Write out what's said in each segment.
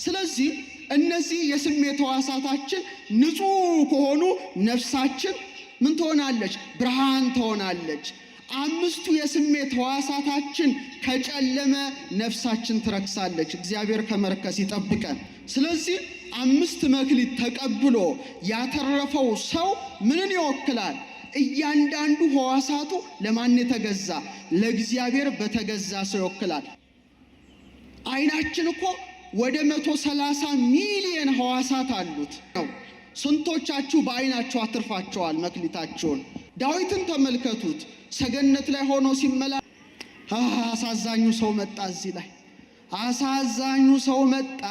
ስለዚህ እነዚህ የስሜት ሕዋሳታችን ንጹህ ከሆኑ ነፍሳችን ምን ትሆናለች? ብርሃን ትሆናለች። አምስቱ የስሜት ሕዋሳታችን ከጨለመ ነፍሳችን ትረክሳለች። እግዚአብሔር ከመርከስ ይጠብቀን። ስለዚህ 5 መክሊት ተቀብሎ ያተረፈው ሰው ምንን ይወክላል? እያንዳንዱ ሕዋሳቱ ለማን የተገዛ? ለእግዚአብሔር በተገዛ ሰው ይወክላል። ዓይናችን እኮ ወደ 130 ሚሊዮን ሕዋሳት አሉት ነው። ስንቶቻችሁ በዓይናችሁ አትርፋቸዋል መክሊታችሁን? ዳዊትን ተመልከቱት። ሰገነት ላይ ሆኖ ሲመላ አሳዛኙ ሰው መጣ። እዚህ ላይ አሳዛኙ ሰው መጣ።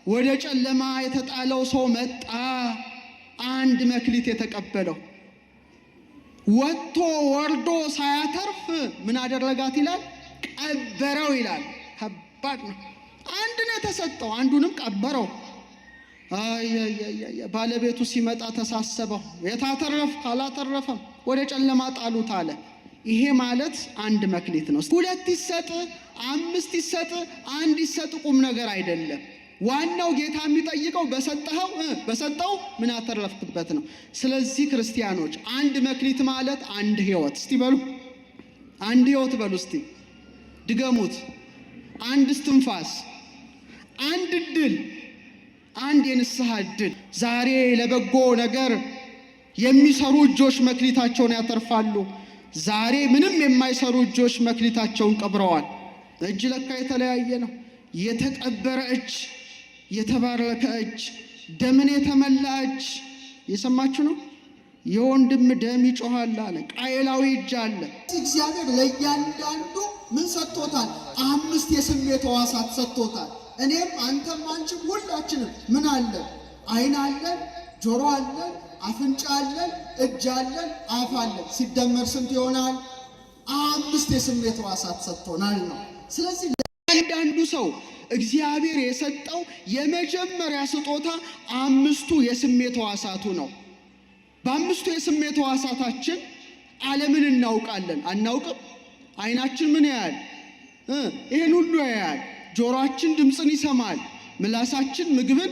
ወደ ጨለማ የተጣለው ሰው መጣ። አንድ መክሊት የተቀበለው ወጥቶ ወርዶ ሳያተርፍ ምን አደረጋት ይላል? ቀበረው ይላል። ከባድ ነው። አንድ ነው የተሰጠው፣ አንዱንም ቀበረው። ባለቤቱ ሲመጣ ተሳሰበው። የታተረፍ አላተረፈም፣ ወደ ጨለማ ጣሉት አለ። ይሄ ማለት አንድ መክሊት ነው። 2 ይሰጥ፣ 5 ይሰጥ፣ 1 ይሰጥ ቁም ነገር አይደለም። ዋናው ጌታ የሚጠይቀው በሰጠው ምን አተረፍክበት ነው። ስለዚህ ክርስቲያኖች አንድ መክሊት ማለት አንድ ሕይወት። እስቲ በሉ አንድ ሕይወት በሉ እስቲ ድገሙት። አንድ እስትንፋስ፣ አንድ እድል፣ አንድ የንስሐ እድል። ዛሬ ለበጎ ነገር የሚሰሩ እጆች መክሊታቸውን ያተርፋሉ። ዛሬ ምንም የማይሰሩ እጆች መክሊታቸውን ቀብረዋል። እጅ ለካ የተለያየ ነው። የተቀበረ እጅ፣ የተባረከ እጅ፣ ደምን የተመላ እጅ። የሰማችሁ ነው። የወንድም ደም ይጮሃል አለ። ቃየላዊ እጅ አለ። እግዚአብሔር ለእያንዳንዱ ምን ሰጥቶታል? 5 የስሜት ሕዋሳት ሰጥቶታል። እኔም አንተም አንቺም ሁላችንም ምን አለን? ዓይን አለን፣ ጆሮ አለን፣ አፍንጫ አለን፣ እጅ አለን፣ አፍ አለን። ሲደመር ስንት ይሆናል? 5 የስሜት ሕዋሳት ሰጥቶናል ነው። ስለዚህ ለእያንዳንዱ ሰው እግዚአብሔር የሰጠው የመጀመሪያ ስጦታ 5ቱ የስሜት ሕዋሳቱ ነው። በ5ቱ የስሜት ሕዋሳታችን ዓለምን እናውቃለን? አናውቅም? ዓይናችን ምን ያያል? ይህን ሁሉ ያያል። ጆሮአችን ድምፅን ይሰማል። ምላሳችን ምግብን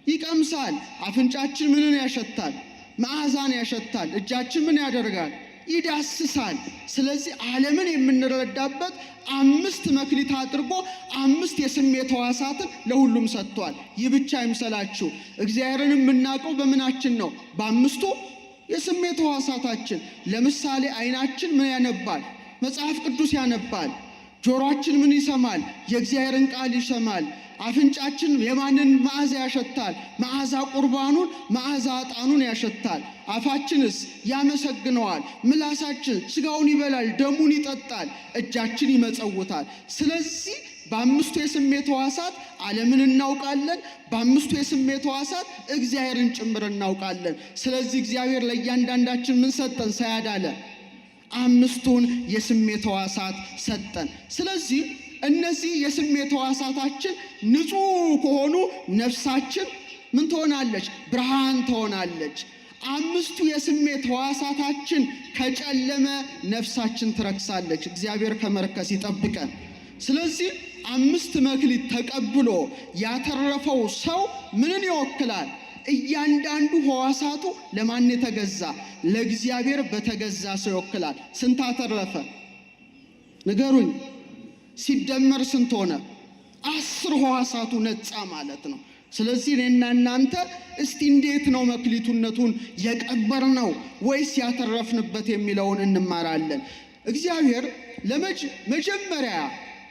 ይቀምሳል። አፍንጫችን ምንን ያሸታል? መዓዛን ያሸታል። እጃችን ምን ያደርጋል? ይዳስሳል። ስለዚህ ዓለምን የምንረዳበት 5 መክሊት አድርጎ 5 የስሜት ሕዋሳትን ለሁሉም ሰጥቷል። ይህ ብቻ አይምሰላችሁ። እግዚአብሔርን የምናውቀው በምናችን ነው? በ5ቱ የስሜት ሕዋሳታችን። ለምሳሌ ዓይናችን ምን ያነባል? መጽሐፍ ቅዱስ ያነባል። ጆሮአችን ምን ይሰማል? የእግዚአብሔርን ቃል ይሰማል። አፍንጫችን የማንን መዓዛ ያሸታል? መዓዛ ቁርባኑን፣ መዓዛ ዕጣኑን ያሸታል። አፋችንስ ያመሰግነዋል። ምላሳችን ስጋውን ይበላል፣ ደሙን ይጠጣል። እጃችን ይመጸውታል። ስለዚህ በ5ቱ የስሜት ሕዋሳት ዓለምን እናውቃለን። በ5ቱ የስሜት ሕዋሳት እግዚአብሔርን ጭምር እናውቃለን። ስለዚህ እግዚአብሔር ለእያንዳንዳችን ምን ሰጠን? ሳያዳለ 5ቱን የስሜት ሕዋሳት ሰጠን። ስለዚህ እነዚህ የስሜት ሕዋሳታችን ንጹህ ከሆኑ ነፍሳችን ምን ትሆናለች? ብርሃን ትሆናለች። 5ቱ የስሜት ሕዋሳታችን ከጨለመ ነፍሳችን ትረክሳለች። እግዚአብሔር ከመርከስ ይጠብቀን። ስለዚህ 5 መክሊት ተቀብሎ ያተረፈው ሰው ምንን ይወክላል? እያንዳንዱ ሕዋሳቱ ለማን የተገዛ? ለእግዚአብሔር በተገዛ ሰው ይወክላል። ስንት አተረፈ? ንገሩኝ። ሲደመር ስንት ሆነ? 10 ሕዋሳቱ ነፃ ማለት ነው። ስለዚህ እኔና እናንተ እስቲ እንዴት ነው መክሊቱነቱን የቀበርነው ወይስ ያተረፍንበት የሚለውን እንማራለን። እግዚአብሔር ለመጀመሪያ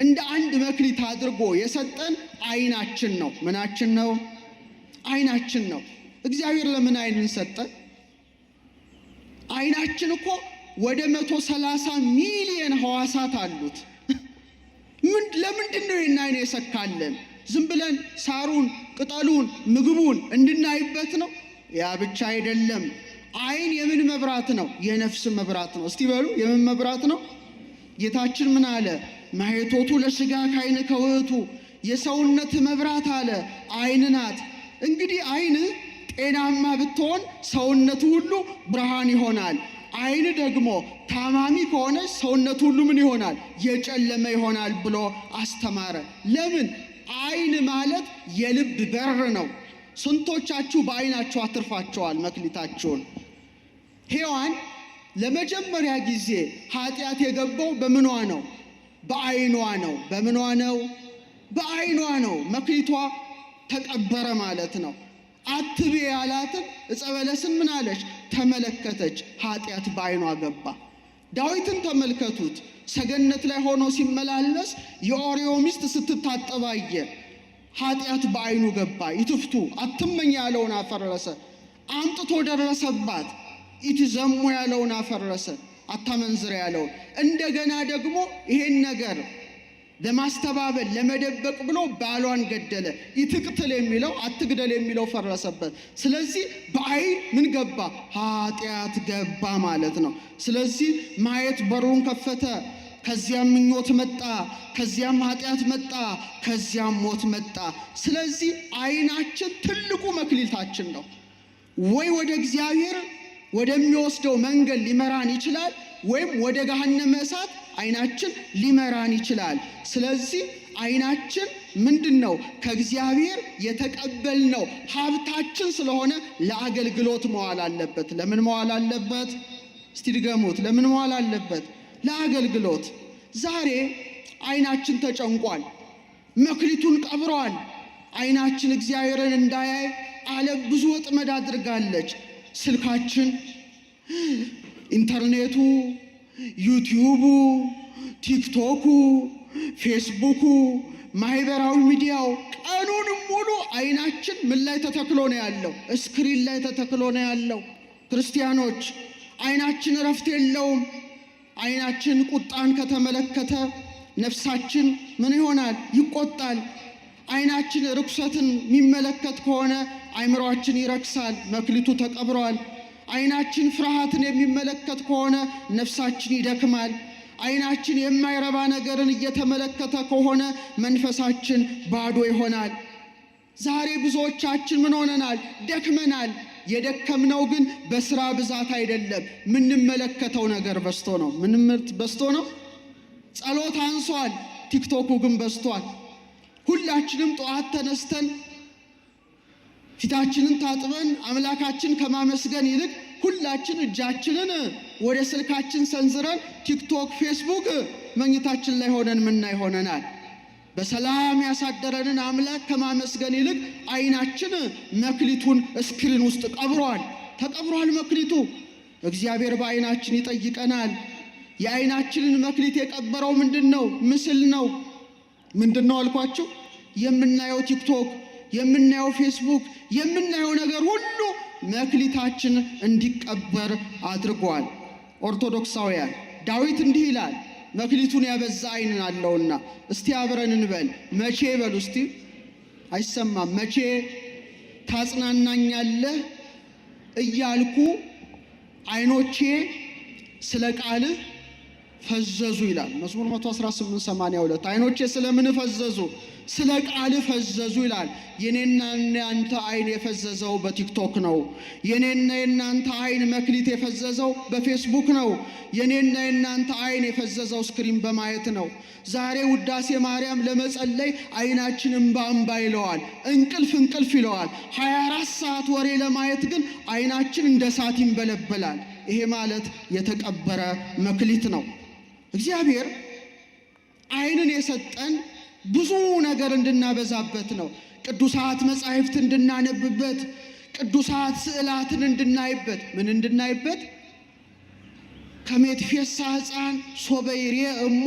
እንደ አንድ መክሊት አድርጎ የሰጠን ዓይናችን ነው። ምናችን ነው? ዓይናችን ነው። እግዚአብሔር ለምን ዓይንን ሰጠን? ዓይናችን እኮ ወደ 130 ሚሊዮን ሕዋሳት አሉት። ለምንድን ነው ይህን ዓይን የሰካለን? ዝም ብለን ሳሩን፣ ቅጠሉን፣ ምግቡን እንድናይበት ነው? ያ ብቻ አይደለም። ዓይን የምን መብራት ነው? የነፍስ መብራት ነው። እስቲ በሉ የምን መብራት ነው? ጌታችን ምን አለ? ማየቶቱ ለሥጋ ከዓይን ከውእቱ፣ የሰውነት መብራት አለ ዓይን ናት። እንግዲህ ዓይን ጤናማ ብትሆን ሰውነቱ ሁሉ ብርሃን ይሆናል። ዓይን ደግሞ ታማሚ ከሆነ ሰውነቱ ሁሉ ምን ይሆናል? የጨለመ ይሆናል ብሎ አስተማረ። ለምን? አይን ማለት የልብ በር ነው። ስንቶቻችሁ በአይናችሁ አትርፋቸዋል መክሊታችሁን? ሔዋን ለመጀመሪያ ጊዜ ኃጢአት የገባው በምኗ ነው? በአይኗ ነው። በምኗ ነው? በአይኗ ነው። መክሊቷ ተቀበረ ማለት ነው። አትቤ ያላትን ዕፀ በለስን ምን አለች? ተመለከተች። ኃጢአት በአይኗ ገባ። ዳዊትን ተመልከቱት። ሰገነት ላይ ሆኖ ሲመላለስ የኦርዮ ሚስት ስትታጠብ አየ። ኃጢአት በአይኑ ገባ። ይትፍቱ አትመኝ ያለውን አፈረሰ። አምጥቶ ደረሰባት። ኢትዘሙ ያለውን አፈረሰ። አታመንዝር ያለውን እንደገና ደግሞ ይሄን ነገር ለማስተባበል ለመደበቅ ብሎ ባሏን ገደለ። ይትቅትል የሚለው አትግደል የሚለው ፈረሰበት። ስለዚህ በአይን ምን ገባ? ኃጢአት ገባ ማለት ነው። ስለዚህ ማየት በሩን ከፈተ። ከዚያም ምኞት መጣ፣ ከዚያም ኃጢአት መጣ፣ ከዚያም ሞት መጣ። ስለዚህ አይናችን ትልቁ መክሊታችን ነው። ወይ ወደ እግዚአብሔር ወደሚወስደው መንገድ ሊመራን ይችላል፣ ወይም ወደ ገሃነመ እሳት አይናችን ሊመራን ይችላል። ስለዚህ አይናችን ምንድነው? ከእግዚአብሔር የተቀበልነው ሀብታችን ስለሆነ ለአገልግሎት መዋል አለበት። ለምን መዋል አለበት? እስቲ ድገሙት። ለምን መዋል አለበት? ለአገልግሎት። ዛሬ አይናችን ተጨንቋል፣ መክሊቱን ቀብሯል። አይናችን እግዚአብሔርን እንዳያይ ዓለም ብዙ ወጥመድ አድርጋለች። ስልካችን፣ ኢንተርኔቱ፣ ዩቲዩቡ፣ ቲክቶኩ፣ ፌስቡኩ፣ ማህበራዊ ሚዲያው ቀኑን ሙሉ አይናችን ምን ላይ ተተክሎ ነው ያለው? ስክሪን ላይ ተተክሎ ነው ያለው። ክርስቲያኖች አይናችን እረፍት የለውም። አይናችን ቁጣን ከተመለከተ ነፍሳችን ምን ይሆናል? ይቆጣል። አይናችን ርኩሰትን የሚመለከት ከሆነ አይምሮአችን ይረክሳል፣ መክሊቱ ተቀብሯል። አይናችን ፍርሃትን የሚመለከት ከሆነ ነፍሳችን ይደክማል። አይናችን የማይረባ ነገርን እየተመለከተ ከሆነ መንፈሳችን ባዶ ይሆናል። ዛሬ ብዙዎቻችን ምን ሆነናል? ደክመናል። የደከምነው ግን በስራ ብዛት አይደለም፣ ምንመለከተው ነገር በዝቶ ነው። ምንምርት በዝቶ ነው። ጸሎት አንሷል፣ ቲክቶኩ ግን በዝቷል። ሁላችንም ጠዋት ተነስተን ፊታችንን ታጥበን አምላካችን ከማመስገን ይልቅ ሁላችን እጃችንን ወደ ስልካችን ሰንዝረን ቲክቶክ፣ ፌስቡክ መኝታችን ላይ ሆነን ምናይ ሆነናል። በሰላም ያሳደረንን አምላክ ከማመስገን ይልቅ አይናችን መክሊቱን ስክሪን ውስጥ ቀብሯል፣ ተቀብሯል መክሊቱ። እግዚአብሔር በአይናችን ይጠይቀናል። የአይናችንን መክሊት የቀበረው ምንድነው? ምስል ነው። ምንድነው አልኳችሁ? የምናየው ቲክቶክ፣ የምናየው ፌስቡክ፣ የምናየው ነገር ሁሉ መክሊታችን እንዲቀበር አድርጓል። ኦርቶዶክሳውያን ዳዊት እንዲህ ይላል፣ መክሊቱን ያበዛ አይን አለውና። እስቲ አብረን እንበል። መቼ በሉ እስቲ። አይሰማም። መቼ ታጽናናኛለህ እያልኩ አይኖቼ ስለ ቃልህ ፈዘዙ ይላል መዝሙር 118:82 አይኖቼ ስለምን ፈዘዙ? ስለ ቃል ፈዘዙ ይላል። የኔና የናንተ አይን የፈዘዘው በቲክቶክ ነው። የኔና የናንተ አይን መክሊት የፈዘዘው በፌስቡክ ነው። የኔና የናንተ አይን የፈዘዘው ስክሪን በማየት ነው። ዛሬ ውዳሴ ማርያም ለመጸለይ አይናችን እንባ እንባ ይለዋል፣ እንቅልፍ እንቅልፍ ይለዋል። 24 ሰዓት ወሬ ለማየት ግን አይናችን እንደ እሳት ይንበለበላል። ይሄ ማለት የተቀበረ መክሊት ነው። እግዚአብሔር አይንን የሰጠን ብዙ ነገር እንድናበዛበት ነው። ቅዱሳት መጻሕፍት እንድናነብበት፣ ቅዱሳት ስዕላትን እንድናይበት። ምን እንድናይበት? ከመትፌሳ ሕፃን ሶበይሬ እሞ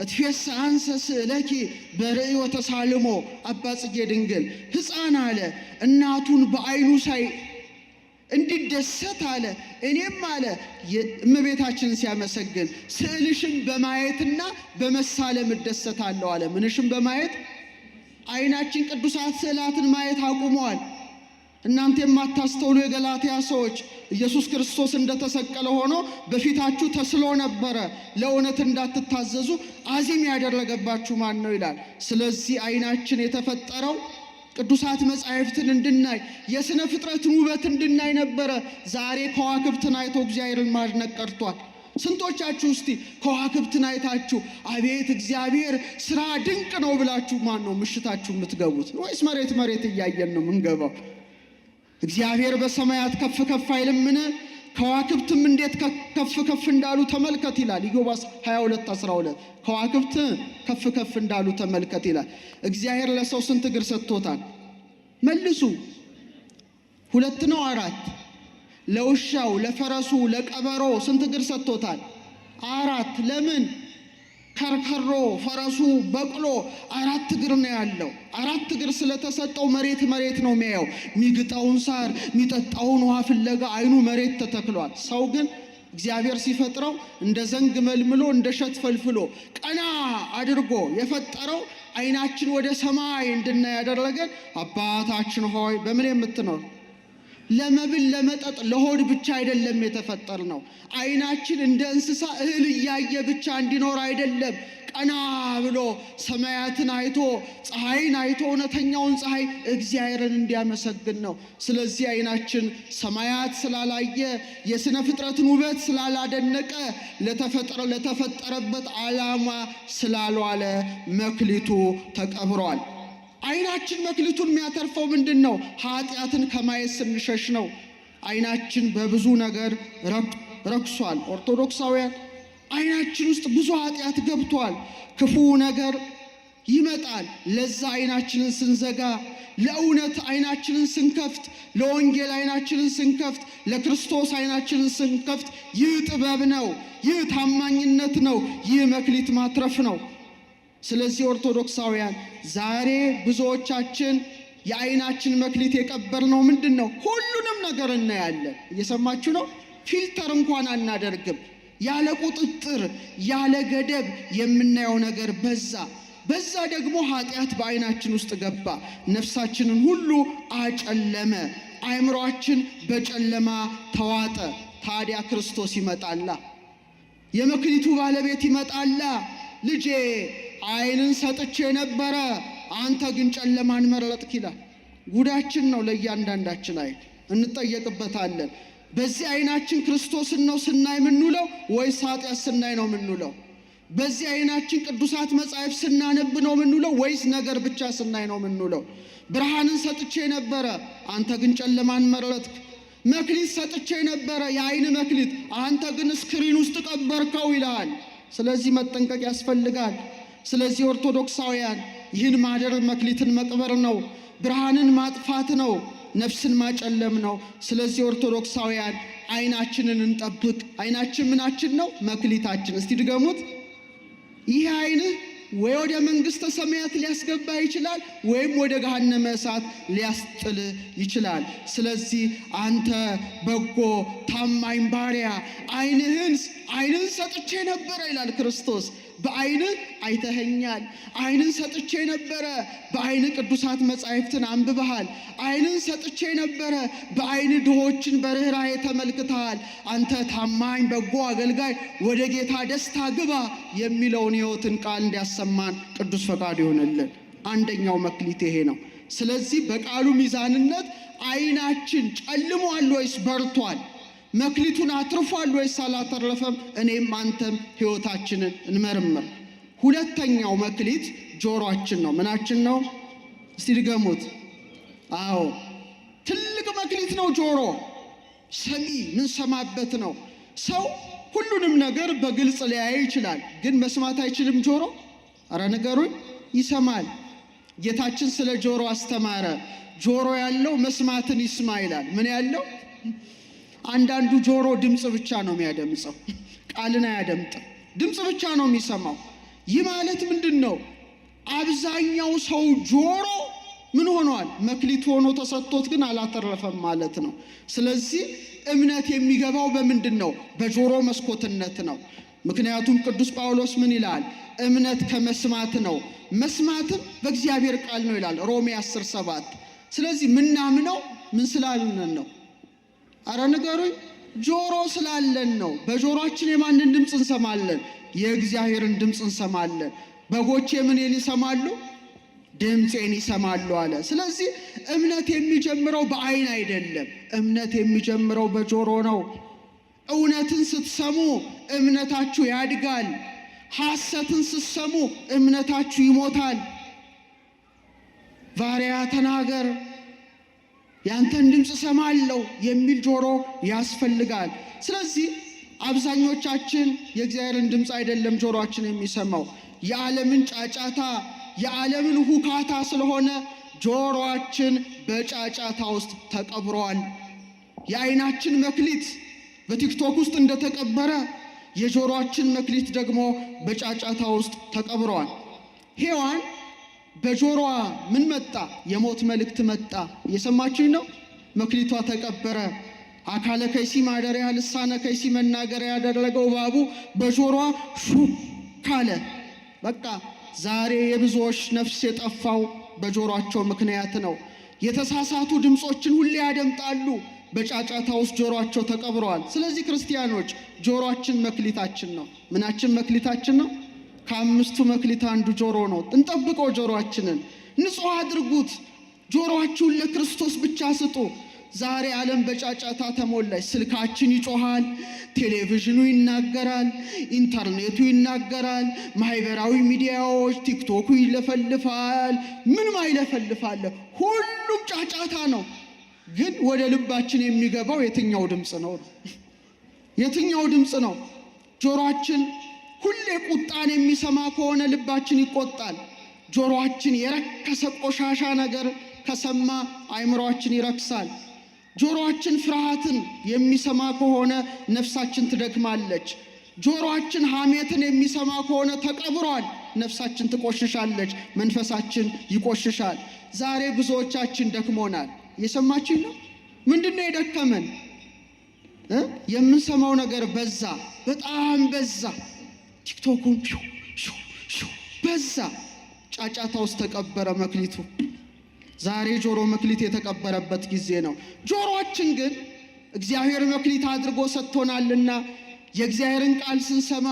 እትፌሳ አንሰ ስዕለኪ በርእዮ ተሳልሞ። አባ ጽጌ ድንግል ሕፃን አለ እናቱን በአይኑ ሳይ እንዲደሰት አለ። እኔም አለ እመቤታችንን ሲያመሰግን ስዕልሽን በማየትና በመሳለም እደሰታለሁ አለ። ምንሽን በማየት? አይናችን ቅዱሳት ስዕላትን ማየት አቁመዋል። እናንተ የማታስተውሉ የገላትያ ሰዎች ኢየሱስ ክርስቶስ እንደተሰቀለ ሆኖ በፊታችሁ ተስሎ ነበረ፣ ለእውነት እንዳትታዘዙ አዚም ያደረገባችሁ ማን ነው ይላል። ስለዚህ አይናችን የተፈጠረው ቅዱሳት መጻሕፍትን እንድናይ፣ የሥነ ፍጥረትን ውበት እንድናይ ነበረ። ዛሬ ከዋክብትን አይቶ እግዚአብሔርን ማድነቅ ቀርቷል። ስንቶቻችሁ እስቲ ከዋክብትን አይታችሁ አቤት እግዚአብሔር ስራ ድንቅ ነው ብላችሁ ማን ነው ምሽታችሁ የምትገቡት? ወይስ መሬት እያየን ነው የምንገባው? እግዚአብሔር በሰማያት ከፍ ከፍ አይልምን? ከዋክብትም እንዴት ከፍ እንዳሉ ተመልከት ይላል ኢዮብ 22:12 ከዋክብት ከፍ እንዳሉ ተመልከት ይላል። እግዚአብሔር ለሰው ስንት እግር ሰጥቶታል? መልሱ። 2 ነው 4? ለውሻው ለፈረሱ ለቀበሮ ስንት እግር ሰጥቶታል? 4። ለምን? ከርከሮ ፈረሱ በቅሎ 4 እግር ነው ያለው። 4 እግር ስለተሰጠው መሬት ነው የሚያየው። የሚግጣውን ሳር የሚጠጣውን ውሃ ፍለጋ አይኑ መሬት ተተክሏል። ሰው ግን እግዚአብሔር ሲፈጥረው እንደ ዘንግ መልምሎ እንደ ሸት ፈልፍሎ ቀና አድርጎ የፈጠረው አይናችን ወደ ሰማይ እንድናይ ያደረገን አባታችን ሆይ በምን የምትኖር ለመብል ለመጠጥ ለሆድ ብቻ አይደለም የተፈጠር ነው። አይናችን እንደ እንስሳ እህል እያየ ብቻ እንዲኖር አይደለም። ቀና ብሎ ሰማያትን አይቶ ፀሐይን አይቶ እውነተኛውን ፀሐይ እግዚአብሔርን እንዲያመሰግን ነው። ስለዚህ አይናችን ሰማያት ስላላየ የሥነ ፍጥረትን ውበት ስላላደነቀ ለተፈጠረበት ዓላማ ስላልዋለ መክሊቱ ተቀብሯል። አይናችን መክሊቱን የሚያተርፈው ምንድን ነው? ኃጢአትን ከማየት ስንሸሽ ነው። አይናችን በብዙ ነገር ረክሷል። ኦርቶዶክሳውያን አይናችን ውስጥ ብዙ ኃጢአት ገብቷል። ክፉ ነገር ይመጣል። ለዛ አይናችንን ስንዘጋ፣ ለእውነት አይናችንን ስንከፍት፣ ለወንጌል አይናችንን ስንከፍት፣ ለክርስቶስ አይናችንን ስንከፍት፣ ይህ ጥበብ ነው፣ ይህ ታማኝነት ነው፣ ይህ መክሊት ማትረፍ ነው። ስለዚህ ኦርቶዶክሳውያን ዛሬ ብዙዎቻችን የአይናችን መክሊት የቀበርነው ምንድን ነው? ሁሉንም ነገር እናያለን። እየሰማችሁ ነው? ፊልተር እንኳን አናደርግም። ያለ ቁጥጥር ያለ ገደብ የምናየው ነገር በዛ ደግሞ ኃጢአት በአይናችን ውስጥ ገባ። ነፍሳችንን ሁሉ አጨለመ። አእምሮአችን በጨለማ ተዋጠ። ታዲያ ክርስቶስ ይመጣላ፣ የመክሊቱ ባለቤት ይመጣላ። ልጄ አይንን ሰጥቼ ነበረ፣ አንተ ግን ጨለማን መረጥክ ይላል። ጉዳችን ነው። ለእያንዳንዳችን አይን እንጠየቅበታለን። በዚህ አይናችን ክርስቶስን ነው ስናይ የምንውለው ወይስ ኃጢአት ስናይ ነው የምንውለው? በዚህ አይናችን ቅዱሳት መጻሕፍት ስናነብ ነው የምንውለው ወይስ ነገር ብቻ ስናይ ነው የምንውለው? ብርሃንን ሰጥቼ ነበረ፣ አንተ ግን ጨለማን መረጥክ። መክሊት ሰጥቼ ነበረ፣ የአይን መክሊት፣ አንተ ግን ስክሪን ውስጥ ቀበርከው ይላል። ስለዚህ መጠንቀቅ ያስፈልጋል። ስለዚህ ኦርቶዶክሳውያን ይህን ማደር መክሊትን መቅበር ነው፣ ብርሃንን ማጥፋት ነው፣ ነፍስን ማጨለም ነው። ስለዚህ ኦርቶዶክሳውያን አይናችንን እንጠብቅ። አይናችን ምናችን ነው? መክሊታችን። እስቲ ድገሙት። ይህ አይን ወይ ወደ መንግሥተ ሰማያት ሊያስገባ ይችላል ወይም ወደ ገሃነመ እሳት ሊያስጥል ይችላል። ስለዚህ አንተ በጎ ታማኝ ባሪያ አይንን ሰጥቼ ነበረ ይላል ክርስቶስ። በአይንህ አይተኸኛል። አይንን ሰጥቼ ነበረ፣ በአይን ቅዱሳት መጻሕፍትን አንብበሃል። አይንን ሰጥቼ ነበረ፣ በአይን ድሆችን በርኅራኄ ተመልክተሃል። አንተ ታማኝ በጎ አገልጋይ ወደ ጌታ ደስታ ግባ የሚለውን ሕይወትን ቃል እንዲያሰማን ቅዱስ ፈቃድ ይሆንልን። አንደኛው መክሊት ይሄ ነው። ስለዚህ በቃሉ ሚዛንነት አይናችን ጨልሟል ወይስ በርቷል? መክሊቱን አትርፏል ወይስ አላተረፈም? እኔም አንተም ሕይወታችንን እንመርምር። ሁለተኛው መክሊት ጆሮአችን ነው። ምናችን ነው? እስቲ ድገሙት። አዎ ትልቅ መክሊት ነው ጆሮ። ሰሚ ምንሰማበት ነው። ሰው ሁሉንም ነገር በግልጽ ሊያይ ይችላል፣ ግን መስማት አይችልም ጆሮ? አረ ንገሩኝ። ይሰማል። ጌታችን ስለ ጆሮ አስተማረ። ጆሮ ያለው መስማትን ይስማ ይላል። ምን ያለው? አንዳንዱ ጆሮ ድምፅ ብቻ ነው የሚያደምጸው፣ ቃልን አያደምጥም። ድምፅ ብቻ ነው የሚሰማው። ይህ ማለት ምንድን ነው? አብዛኛው ሰው ጆሮ ምን ሆኗል? መክሊት ሆኖ ተሰጥቶት ግን አላተረፈም ማለት ነው። ስለዚህ እምነት የሚገባው በምንድን ነው? በጆሮ መስኮትነት ነው። ምክንያቱም ቅዱስ ጳውሎስ ምን ይላል? እምነት ከመስማት ነው፣ መስማትም በእግዚአብሔር ቃል ነው ይላል ሮሜ 10:7። ስለዚህ ምናምነው ምን ስላልን ነው? አረ ንገሩኝ። ጆሮ ስላለን ነው። በጆሮአችን የማንን ድምፅ እንሰማለን? የእግዚአብሔርን ድምፅ እንሰማለን። በጎቼ ምንን ይሰማሉ? ድምፄን ይሰማሉ አለ። ስለዚህ እምነት የሚጀምረው በአይን አይደለም። እምነት የሚጀምረው በጆሮ ነው። እውነትን ስትሰሙ እምነታችሁ ያድጋል። ሐሰትን ስትሰሙ እምነታችሁ ይሞታል። ባሪያ ተናገር፣ ያንተን ድምፅ ሰማለሁ የሚል ጆሮ ያስፈልጋል። ስለዚህ አብዛኞቻችን የእግዚአብሔርን ድምፅ አይደለም ጆሮአችን የሚሰማው፣ የዓለምን ጫጫታ የዓለምን ሁካታ ስለሆነ ጆሮአችን በጫጫታ ውስጥ ተቀብሯል። የዓይናችን መክሊት በቲክቶክ ውስጥ እንደተቀበረ የጆሮአችን መክሊት ደግሞ በጫጫታ ውስጥ ተቀብሯል። ሔዋን በጆሮዋ ምን መጣ? የሞት መልእክት መጣ። እየሰማችሁኝ ነው? መክሊቷ ተቀበረ። አካለ ከይሲ ማደሪያ ልሳነ ከይሲ መናገሪያ ያደረገው እባቡ በጆሮዋ ሹክ አለ። በቃ ዛሬ የብዙዎች ነፍስ የጠፋው በጆሮአቸው ምክንያት ነው። የተሳሳቱ ድምፆችን ሁሌ ያደምጣሉ። በጫጫታ ውስጥ ጆሮአቸው ተቀብረዋል። ስለዚህ ክርስቲያኖች ጆሮአችን መክሊታችን ነው። ምናችን መክሊታችን ነው? ከአምስቱ መክሊት አንዱ ጆሮ ነው። እንጠብቀው። ጆሮአችንን ንጹሕ አድርጉት። ጆሮአችሁን ለክርስቶስ ብቻ ስጡ። ዛሬ ዓለም በጫጫታ ተሞላች። ስልካችን ይጮሃል፣ ቴሌቪዥኑ ይናገራል፣ ኢንተርኔቱ ይናገራል፣ ማህበራዊ ሚዲያዎች ቲክቶኩ ይለፈልፋል። ምንም አይለፈልፋለ፣ ሁሉም ጫጫታ ነው። ግን ወደ ልባችን የሚገባው የትኛው ድምፅ ነው? የትኛው ድምፅ ነው? ጆሮአችን ሁሌ ቁጣን የሚሰማ ከሆነ ልባችን ይቆጣል። ጆሮአችን የረከሰ ቆሻሻ ነገር ከሰማ አእምሮአችን ይረክሳል። ጆሮአችን ፍርሃትን የሚሰማ ከሆነ ነፍሳችን ትደክማለች። ጆሮአችን ሐሜትን የሚሰማ ከሆነ ተቀብሯል፣ ነፍሳችን ትቆሽሻለች፣ መንፈሳችን ይቆሽሻል። ዛሬ ብዙዎቻችን ደክሞናል። እየሰማችን ነው? ምንድነው የደከመን? የምንሰማው ነገር በዛ፣ በጣም በዛ። ቲክቶኩን በዛ፣ ጫጫታ ውስጥ ተቀበረ መክሊቱ። ዛሬ ጆሮ መክሊት የተቀበረበት ጊዜ ነው። ጆሮአችን ግን እግዚአብሔር መክሊት አድርጎ ሰጥቶናልና የእግዚአብሔርን ቃል ስንሰማ፣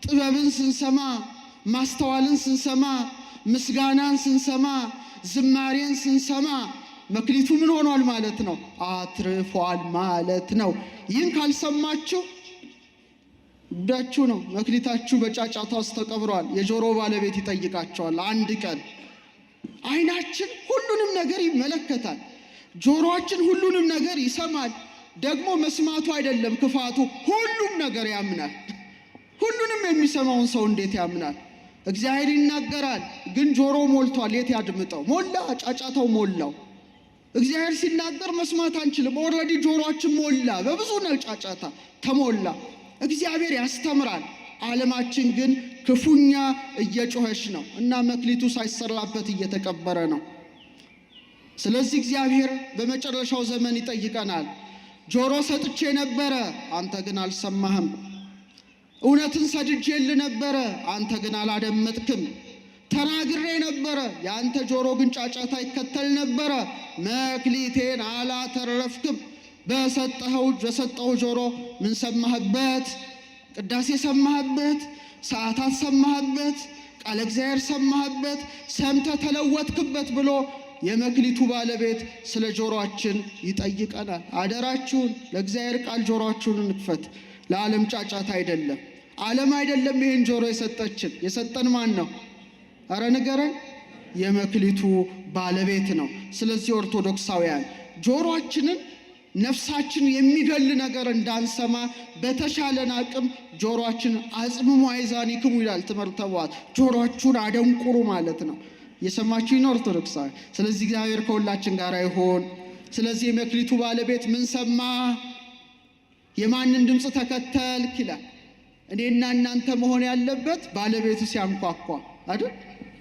ጥበብን ስንሰማ፣ ማስተዋልን ስንሰማ፣ ምስጋናን ስንሰማ፣ ዝማሬን ስንሰማ መክሊቱ ምን ሆኗል ማለት ነው? አትርፏል ማለት ነው። ይህን ካልሰማችሁ ጉዳችሁ ነው። መክሊታችሁ በጫጫታ ውስጥ ተቀብሯል። የጆሮ ባለቤት ይጠይቃቸዋል አንድ ቀን። ዓይናችን ሁሉንም ነገር ይመለከታል። ጆሮአችን ሁሉንም ነገር ይሰማል። ደግሞ መስማቱ አይደለም ክፋቱ፣ ሁሉም ነገር ያምናል። ሁሉንም የሚሰማውን ሰው እንዴት ያምናል? እግዚአብሔር ይናገራል፣ ግን ጆሮ ሞልቷል። የት ያድምጠው? ሞላ፣ ጫጫታው ሞላው። እግዚአብሔር ሲናገር መስማት አንችልም። ኦልሬዲ ጆሮአችን ሞላ፣ በብዙ ነው ጫጫታ ተሞላ። እግዚአብሔር ያስተምራል፣ ዓለማችን ግን ክፉኛ እየጮኸች ነው እና መክሊቱ ሳይሰራበት እየተቀበረ ነው። ስለዚህ እግዚአብሔር በመጨረሻው ዘመን ይጠይቀናል። ጆሮ ሰጥቼ ነበረ፣ አንተ ግን አልሰማህም። እውነትን ሰድጄልህ ነበረ፣ አንተ ግን አላደመጥክም። ተናግሬ ነበረ፣ የአንተ ጆሮ ግን ጫጫታ ይከተል ነበረ። መክሊቴን አላተረፍክም። በሰጠኸው ጆሮ ምን ሰማህበት? ቅዳሴ ሰማህበት፣ ሰዓታት ሰማህበት፣ ቃለ እግዚአብሔር ሰማህበት፣ ሰምተህ ተለወጥክበት ብሎ የመክሊቱ ባለቤት ስለ ጆሮአችን ይጠይቀናል። አደራችሁን ለእግዚአብሔር ቃል ጆሮአችሁን እንክፈት። ለዓለም ጫጫታ አይደለም። ዓለም አይደለም ይህን ጆሮ የሰጠን ማን ነው? አረ ንገረን። የመክሊቱ ባለቤት ነው። ስለዚህ ኦርቶዶክሳውያን ጆሮአችንን ነፍሳችን የሚገል ነገር እንዳንሰማ በተሻለን አቅም ጆሮአችን አጽምሙ አይዛኒክሙ ይላል ትምህርተ ኅቡዓት። ጆሮአችሁን አደንቁሩ ማለት ነው። የሰማችሁ ነው ኦርቶዶክሳውያን። ስለዚህ እግዚአብሔር ከሁላችን ጋር ይሁን። ስለዚህ የመክሊቱ ባለቤት ምን ሰማ? የማንን ድምፅ ተከተልክ ይላል። እኔና እናንተ መሆን ያለበት ባለቤቱ ሲያንኳኳ አይደል?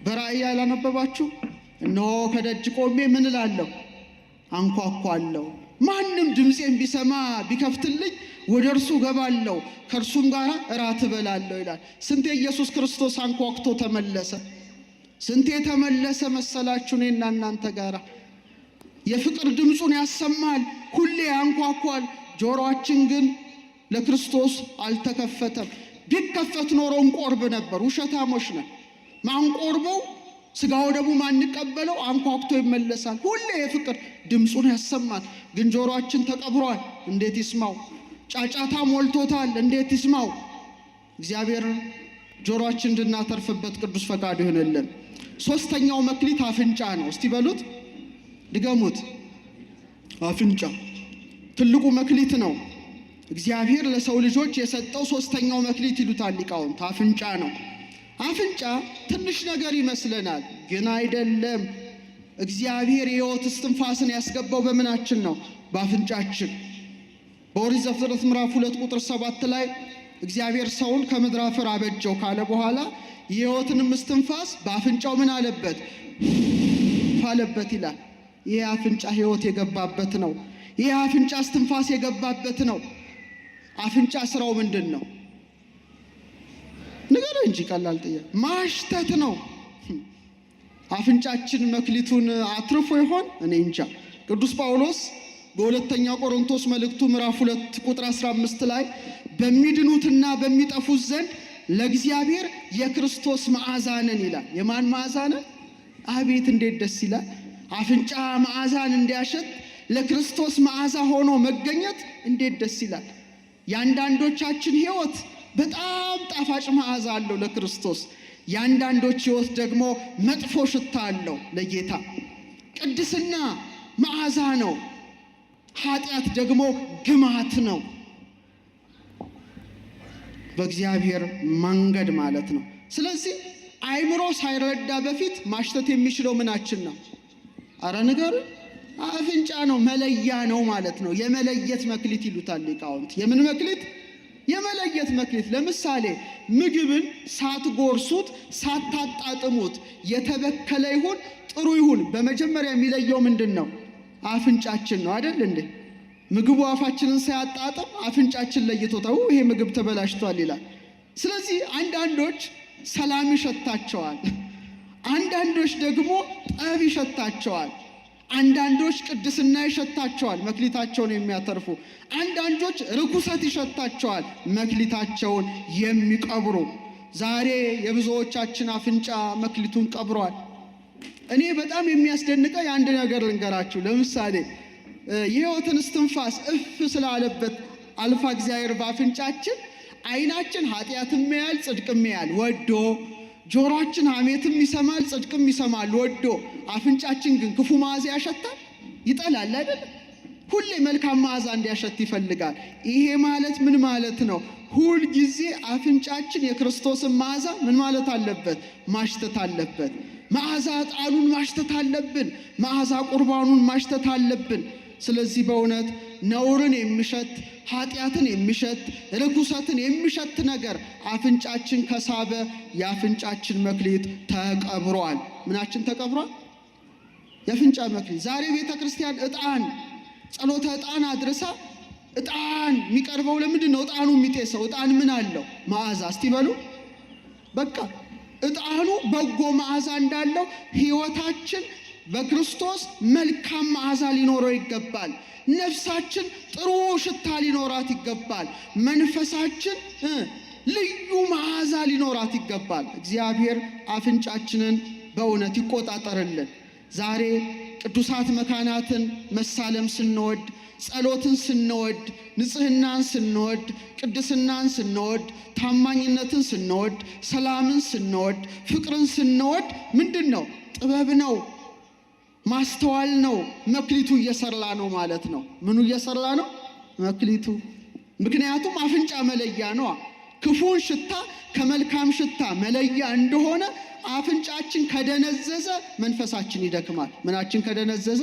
በራእይ ያላነበባችሁ? እነሆ ከደጅ ቆሜ ምን እላለሁ? አንኳኳለሁ። ማንም ድምፄን ቢሰማ ቢከፍትልኝ ወደ እርሱ ገባለሁ፣ ከእርሱም ጋር እራት እበላለሁ ይላል። ስንቴ ኢየሱስ ክርስቶስ አንኳኩቶ ተመለሰ? ስንቴ ተመለሰ መሰላችሁ? እኔና እናንተ ጋር የፍቅር ድምፁን ያሰማል፣ ሁሌ ያንኳኳል። ጆሮአችን ግን ለክርስቶስ አልተከፈተም። ቢከፈት ኖሮ እንቆርብ ነበር። ውሸታሞች ነን። ማንቆርበው ስጋው ደግሞ ማንቀበለው አንኳኩቶ ይመለሳል። ሁሌ የፍቅር ድምፁን ያሰማል። ግን ጆሮአችን ተቀብሯል። እንዴት ይስማው? ጫጫታ ሞልቶታል። እንዴት ይስማው? እግዚአብሔር ጆሮአችን እንድናተርፍበት ቅዱስ ፈቃዱ ይሁንልን። ሶስተኛው መክሊት አፍንጫ ነው። እስቲ በሉት፣ ድገሙት። አፍንጫ ትልቁ መክሊት ነው። እግዚአብሔር ለሰው ልጆች የሰጠው ሶስተኛው መክሊት ይሉታል ሊቃውንት፣ አፍንጫ ነው። አፍንጫ ትንሽ ነገር ይመስለናል፣ ግን አይደለም። እግዚአብሔር የሕይወት እስትንፋስን ያስገባው በምናችን ነው? በአፍንጫችን። በኦሪት ዘፍጥረት ምዕራፍ 2 ቁጥር 7 ላይ እግዚአብሔር ሰውን ከምድረ አፈር አበጀው ካለ በኋላ የሕይወትንም እስትንፋስ በአፍንጫው ምን አለበት? አለበት ይላል። ይህ አፍንጫ ሕይወት የገባበት ነው። ይህ አፍንጫ እስትንፋስ የገባበት ነው። አፍንጫ ስራው ምንድን ነው? ነገር እንጂ ቀላል ጥያቄ። ማሽተት ነው። አፍንጫችን መክሊቱን አትርፎ ይሆን? እኔ እንጃ። ቅዱስ ጳውሎስ በሁለተኛ ቆሮንቶስ መልእክቱ ምዕራፍ 2 ቁጥር 15 ላይ በሚድኑትና በሚጠፉት ዘንድ ለእግዚአብሔር የክርስቶስ መዓዛ ነን ይላል። የማን መዓዛ ነን? አቤት እንዴት ደስ ይላል! አፍንጫ መዓዛን እንዲያሸት ለክርስቶስ መዓዛ ሆኖ መገኘት እንዴት ደስ ይላል! የአንዳንዶቻችን ሕይወት በጣም ጣፋጭ መዓዛ አለው ለክርስቶስ። የአንዳንዶች ሕይወት ደግሞ መጥፎ ሽታ አለው ለጌታ። ቅድስና መዓዛ ነው፣ ኃጢአት ደግሞ ግማት ነው። በእግዚአብሔር መንገድ ማለት ነው። ስለዚህ አይምሮ ሳይረዳ በፊት ማሽተት የሚችለው ምናችን ነው? አረ ንገሩ። አፍንጫ ነው፣ መለያ ነው ማለት ነው። የመለየት መክሊት ይሉታል ሊቃውንት። የምን መክሊት? የመለየት መክሊት። ለምሳሌ ምግብን ሳትጎርሱት ሳታጣጥሙት የተበከለ ይሁን ጥሩ ይሁን በመጀመሪያ የሚለየው ምንድን ነው? አፍንጫችን ነው አይደል እንዴ? ምግቡ አፋችንን ሳያጣጥም አፍንጫችን ለይቶታው ይሄ ምግብ ተበላሽቷል ይላል። ስለዚህ አንዳንዶች ሰላም ይሸታቸዋል፣ አንዳንዶች ደግሞ ጠብ ይሸታቸዋል፣ አንዳንዶች ቅድስና ይሸታቸዋል መክሊታቸውን የሚያተርፉ፣ አንዳንዶች ርኩሰት ይሸታቸዋል መክሊታቸውን የሚቀብሩ። ዛሬ የብዙዎቻችን አፍንጫ መክሊቱን ቀብሯል። እኔ በጣም የሚያስደንቀኝ አንድ ነገር ልንገራችሁ። ለምሳሌ የሕይወትን እስትንፋስ እፍ ስላለበት አልፋ እግዚአብሔር በአፍንጫችን ዓይናችን ኃጢአትም ያያል ጽድቅም ያያል ወዶ፣ ጆሮአችን ሐሜትም ይሰማል ጽድቅም ይሰማል ወዶ፣ አፍንጫችን ግን ክፉ መዓዛ ያሸታል ይጠላል አይደል? ሁሌ መልካም መዓዛ እንዲያሸት ይፈልጋል። ይሄ ማለት ምን ማለት ነው? ሁል ጊዜ አፍንጫችን የክርስቶስን መዓዛ ምን ማለት አለበት? ማሽተት አለበት። መዓዛ ዕጣኑን ማሽተት አለብን። መዓዛ ቁርባኑን ማሽተት አለብን። ስለዚህ በእውነት ነውርን የሚሸት ኃጢአትን የሚሸት ርኩሰትን የሚሸት ነገር አፍንጫችን ከሳበ የአፍንጫችን መክሊት ተቀብሯል። ምናችን ተቀብሯል? የአፍንጫ መክሊት። ዛሬ ቤተ ክርስቲያን ዕጣን ጸሎተ ዕጣን አድርሳ ዕጣን የሚቀርበው ለምንድን ነው? ዕጣኑ የሚጤሰው ዕጣን ምን አለው? መዓዛ። እስቲ በሉ በቃ ዕጣኑ በጎ መዓዛ እንዳለው ሕይወታችን በክርስቶስ መልካም መዓዛ ሊኖረው ይገባል። ነፍሳችን ጥሩ ሽታ ሊኖራት ይገባል። መንፈሳችን ልዩ መዓዛ ሊኖራት ይገባል። እግዚአብሔር አፍንጫችንን በእውነት ይቆጣጠርልን። ዛሬ ቅዱሳት መካናትን መሳለም ስንወድ፣ ጸሎትን ስንወድ፣ ንጽህናን ስንወድ፣ ቅድስናን ስንወድ፣ ታማኝነትን ስንወድ፣ ሰላምን ስንወድ፣ ፍቅርን ስንወድ ምንድን ነው? ጥበብ ነው፣ ማስተዋል ነው። መክሊቱ እየሰራ ነው ማለት ነው። ምኑ እየሰራ ነው? መክሊቱ። ምክንያቱም አፍንጫ መለያ ነው። ክፉን ሽታ ከመልካም ሽታ መለያ እንደሆነ አፍንጫችን ከደነዘዘ መንፈሳችን ይደክማል። ምናችን ከደነዘዘ?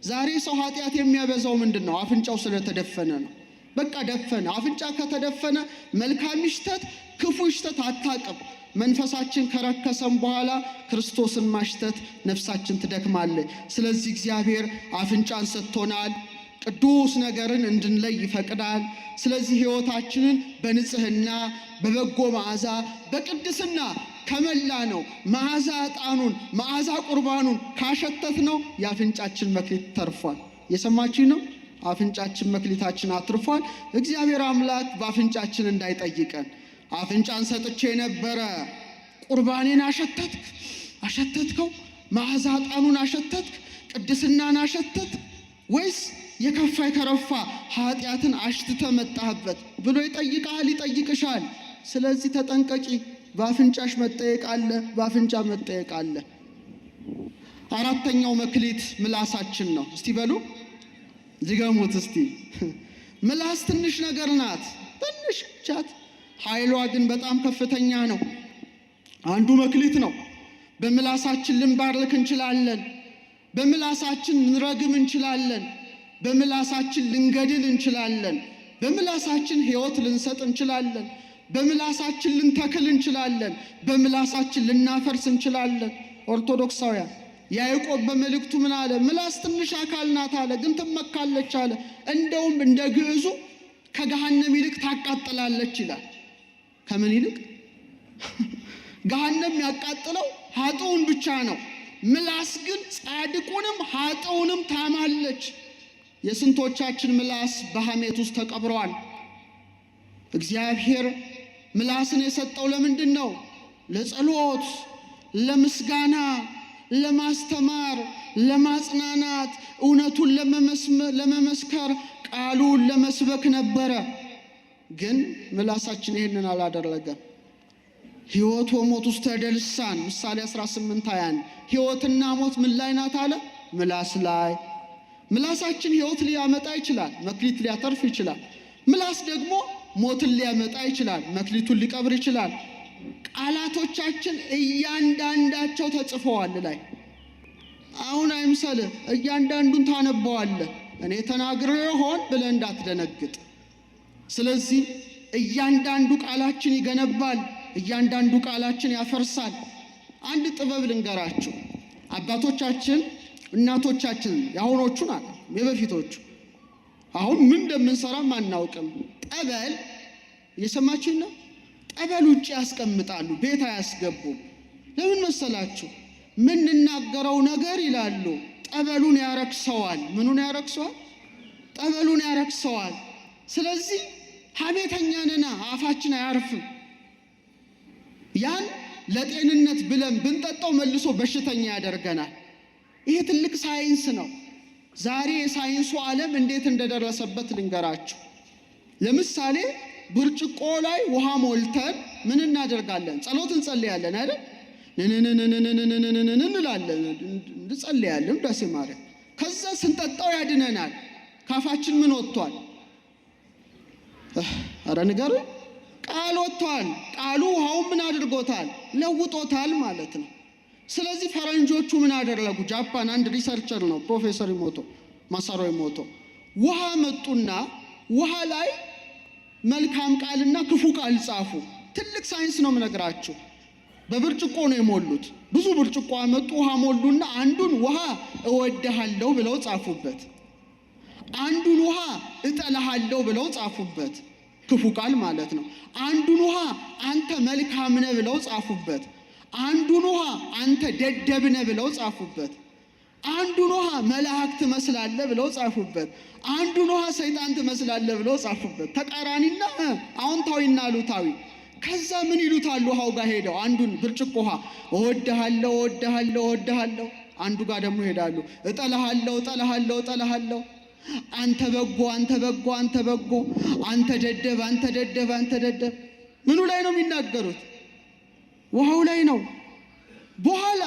ዛሬ ሰው ኃጢአት የሚያበዛው ምንድን ነው? አፍንጫው ስለተደፈነ ነው። በቃ ደፈነ። አፍንጫ ከተደፈነ መልካም ይሽተት ክፉ ይሽተት አታቅም። መንፈሳችን ከረከሰም በኋላ ክርስቶስን ማሽተት ነፍሳችን ትደክማለች። ስለዚህ እግዚአብሔር አፍንጫን ሰጥቶናል። ቅዱስ ነገርን እንድንለይ ይፈቅዳል። ስለዚህ ሕይወታችንን በንጽህና በበጎ መዓዛ በቅድስና ከመላ ነው መዓዛ ዕጣኑን መዓዛ ቁርባኑን ካሸተት ነው የአፍንጫችን መክሊት ተርፏል። የሰማችሁ ነው። አፍንጫችን መክሊታችን አትርፏል። እግዚአብሔር አምላክ በአፍንጫችን እንዳይጠይቀን አፍንጫን ሰጥቼ ነበረ፣ ቁርባኔን አሸተትከው፣ መዓዛ ዕጣኑን አሸተትክ፣ ቅድስናን አሸተትክ ወይስ የከፋ የከረፋ ኃጢአትን አሽትተ መጣህበት ብሎ ይጠይቃል፣ ይጠይቅሻል። ስለዚህ ተጠንቀቂ። በአፍንጫሽ መጠየቅ አለ፣ በአፍንጫ መጠየቅ አለ። አራተኛው መክሊት ምላሳችን ነው። እስቲ በሉ ዝገሙት እስቲ። ምላስ ትንሽ ነገር ናት፣ ትንሽ ቻት፣ ኃይሏ ግን በጣም ከፍተኛ ነው። አንዱ መክሊት ነው። በምላሳችን ልንባርክ እንችላለን። በምላሳችን ልንረግም እንችላለን። በምላሳችን ልንገድል እንችላለን። በምላሳችን ሕይወት ልንሰጥ እንችላለን። በምላሳችን ልንተክል እንችላለን። በምላሳችን ልናፈርስ እንችላለን። ኦርቶዶክሳውያን ያዕቆብ በመልእክቱ ምን አለ? ምላስ ትንሽ አካል ናት አለ፣ ግን ትመካለች አለ። እንደውም እንደ ግዕዙ ከገሃነም ይልቅ ታቃጥላለች ይላል። ከምን ይልቅ? ገሃነም ያቃጥለው ኃጥኡን ብቻ ነው። ምላስ ግን ጻድቁንም ኃጥኡንም ታማለች። የስንቶቻችን ምላስ በሐሜት ውስጥ ተቀብረዋል። እግዚአብሔር ምላስን የሰጠው ለምንድን ነው? ለጸሎት፣ ለምስጋና፣ ለማስተማር፣ ለማጽናናት፣ እውነቱን ለመመስከር፣ ቃሉን ለመስበክ ነበረ። ግን ምላሳችን ይህንን አላደረገም። ሕይወት ወሞት ውስጥ ተደልሳን ምሳሌ 18:21 ሕይወትና ሞት ምን ላይ ናት አለ? ምላስ ላይ። ምላሳችን ሕይወት ሊያመጣ ይችላል፣ መክሊት ሊያተርፍ ይችላል። ምላስ ደግሞ ሞትን ሊያመጣ ይችላል፣ መክሊቱን ሊቀብር ይችላል። ቃላቶቻችን እያንዳንዳቸው ተጽፈዋል ላይ። አሁን አይምሰልህ፣ እያንዳንዱን ታነበዋለህ። እኔ ተናግሬ ይሆን ብለህ እንዳትደነግጥ። ስለዚህ እያንዳንዱ ቃላችን ይገነባል፣ እያንዳንዱ ቃላችን ያፈርሳል። አንድ ጥበብ ልንገራችሁ። አባቶቻችን እናቶቻችን ያሁኖቹን አለ የበፊቶቹ አሁን ምን እንደምንሰራም አናውቅም። ጠበል እየሰማችሁኝ ነው? ጠበል ውጭ ያስቀምጣሉ፣ ቤት አያስገቡም። ለምን መሰላችሁ? ምንናገረው ነገር ይላሉ ጠበሉን ያረክሰዋል። ምኑን ያረክሰዋል? ጠበሉን ያረክሰዋል። ስለዚህ ሐሜተኛ ነና አፋችን አያርፍም። ያን ለጤንነት ብለን ብንጠጣው መልሶ በሽተኛ ያደርገናል። ይሄ ትልቅ ሳይንስ ነው። ዛሬ የሳይንሱ ዓለም እንዴት እንደደረሰበት ልንገራችሁ። ለምሳሌ ብርጭቆ ላይ ውሃ ሞልተን ምን እናደርጋለን? ጸሎት እንጸልያለን አይደል? እንላለን፣ እንጸልያለን ዳሴ ማርያም። ከዛ ስንጠጣው ያድነናል። ካፋችን ምን ወጥቷል? አረ ንገሩ። ቃል ወጥቷል። ቃሉ ውሃውን ምን አድርጎታል? ለውጦታል ማለት ነው። ስለዚህ ፈረንጆቹ ምን አደረጉ? ጃፓን አንድ ሪሰርቸር ነው ፕሮፌሰር ማሳሮ ኢሞቶ ውሃ መጡና ውሃ ላይ መልካም ቃልና ክፉ ቃል ጻፉ። ትልቅ ሳይንስ ነው የምነግራችሁ። በብርጭቆ ነው የሞሉት። ብዙ ብርጭቆ አመጡ፣ ውሃ ሞሉና አንዱን ውሃ እወድሃለሁ ብለው ጻፉበት። አንዱን ውሃ እጠላሃለሁ ብለው ጻፉበት፣ ክፉ ቃል ማለት ነው። አንዱን ውሃ አንተ መልካም ነህ ብለው ጻፉበት። አንዱን ውሃ አንተ ደደብ ነህ ብለው ጻፉበት። አንዱን ውሃ መላእክት ትመስላለህ ብለው ጻፉበት። አንዱን ውሃ ሰይጣን ትመስላለህ ብለው ጻፉበት። ተቃራኒና አዎንታዊና አሉታዊ። ከዛ ምን ይሉታል? ውሃው ጋር ሄደው አንዱን ብርጭቆ ውሃ እወድሃለሁ እወድሃለሁ እወድሃለሁ፣ አንዱ ጋር ደግሞ ሄዳሉ እጠላሃለሁ እጠላሃለሁ እጠላሃለሁ፣ አንተ በጎ አንተ በጎ አንተ በጎ፣ አንተ ደደብ አንተ ደደብ አንተ ደደብ። ምኑ ላይ ነው የሚናገሩት? ውሃው ላይ ነው። በኋላ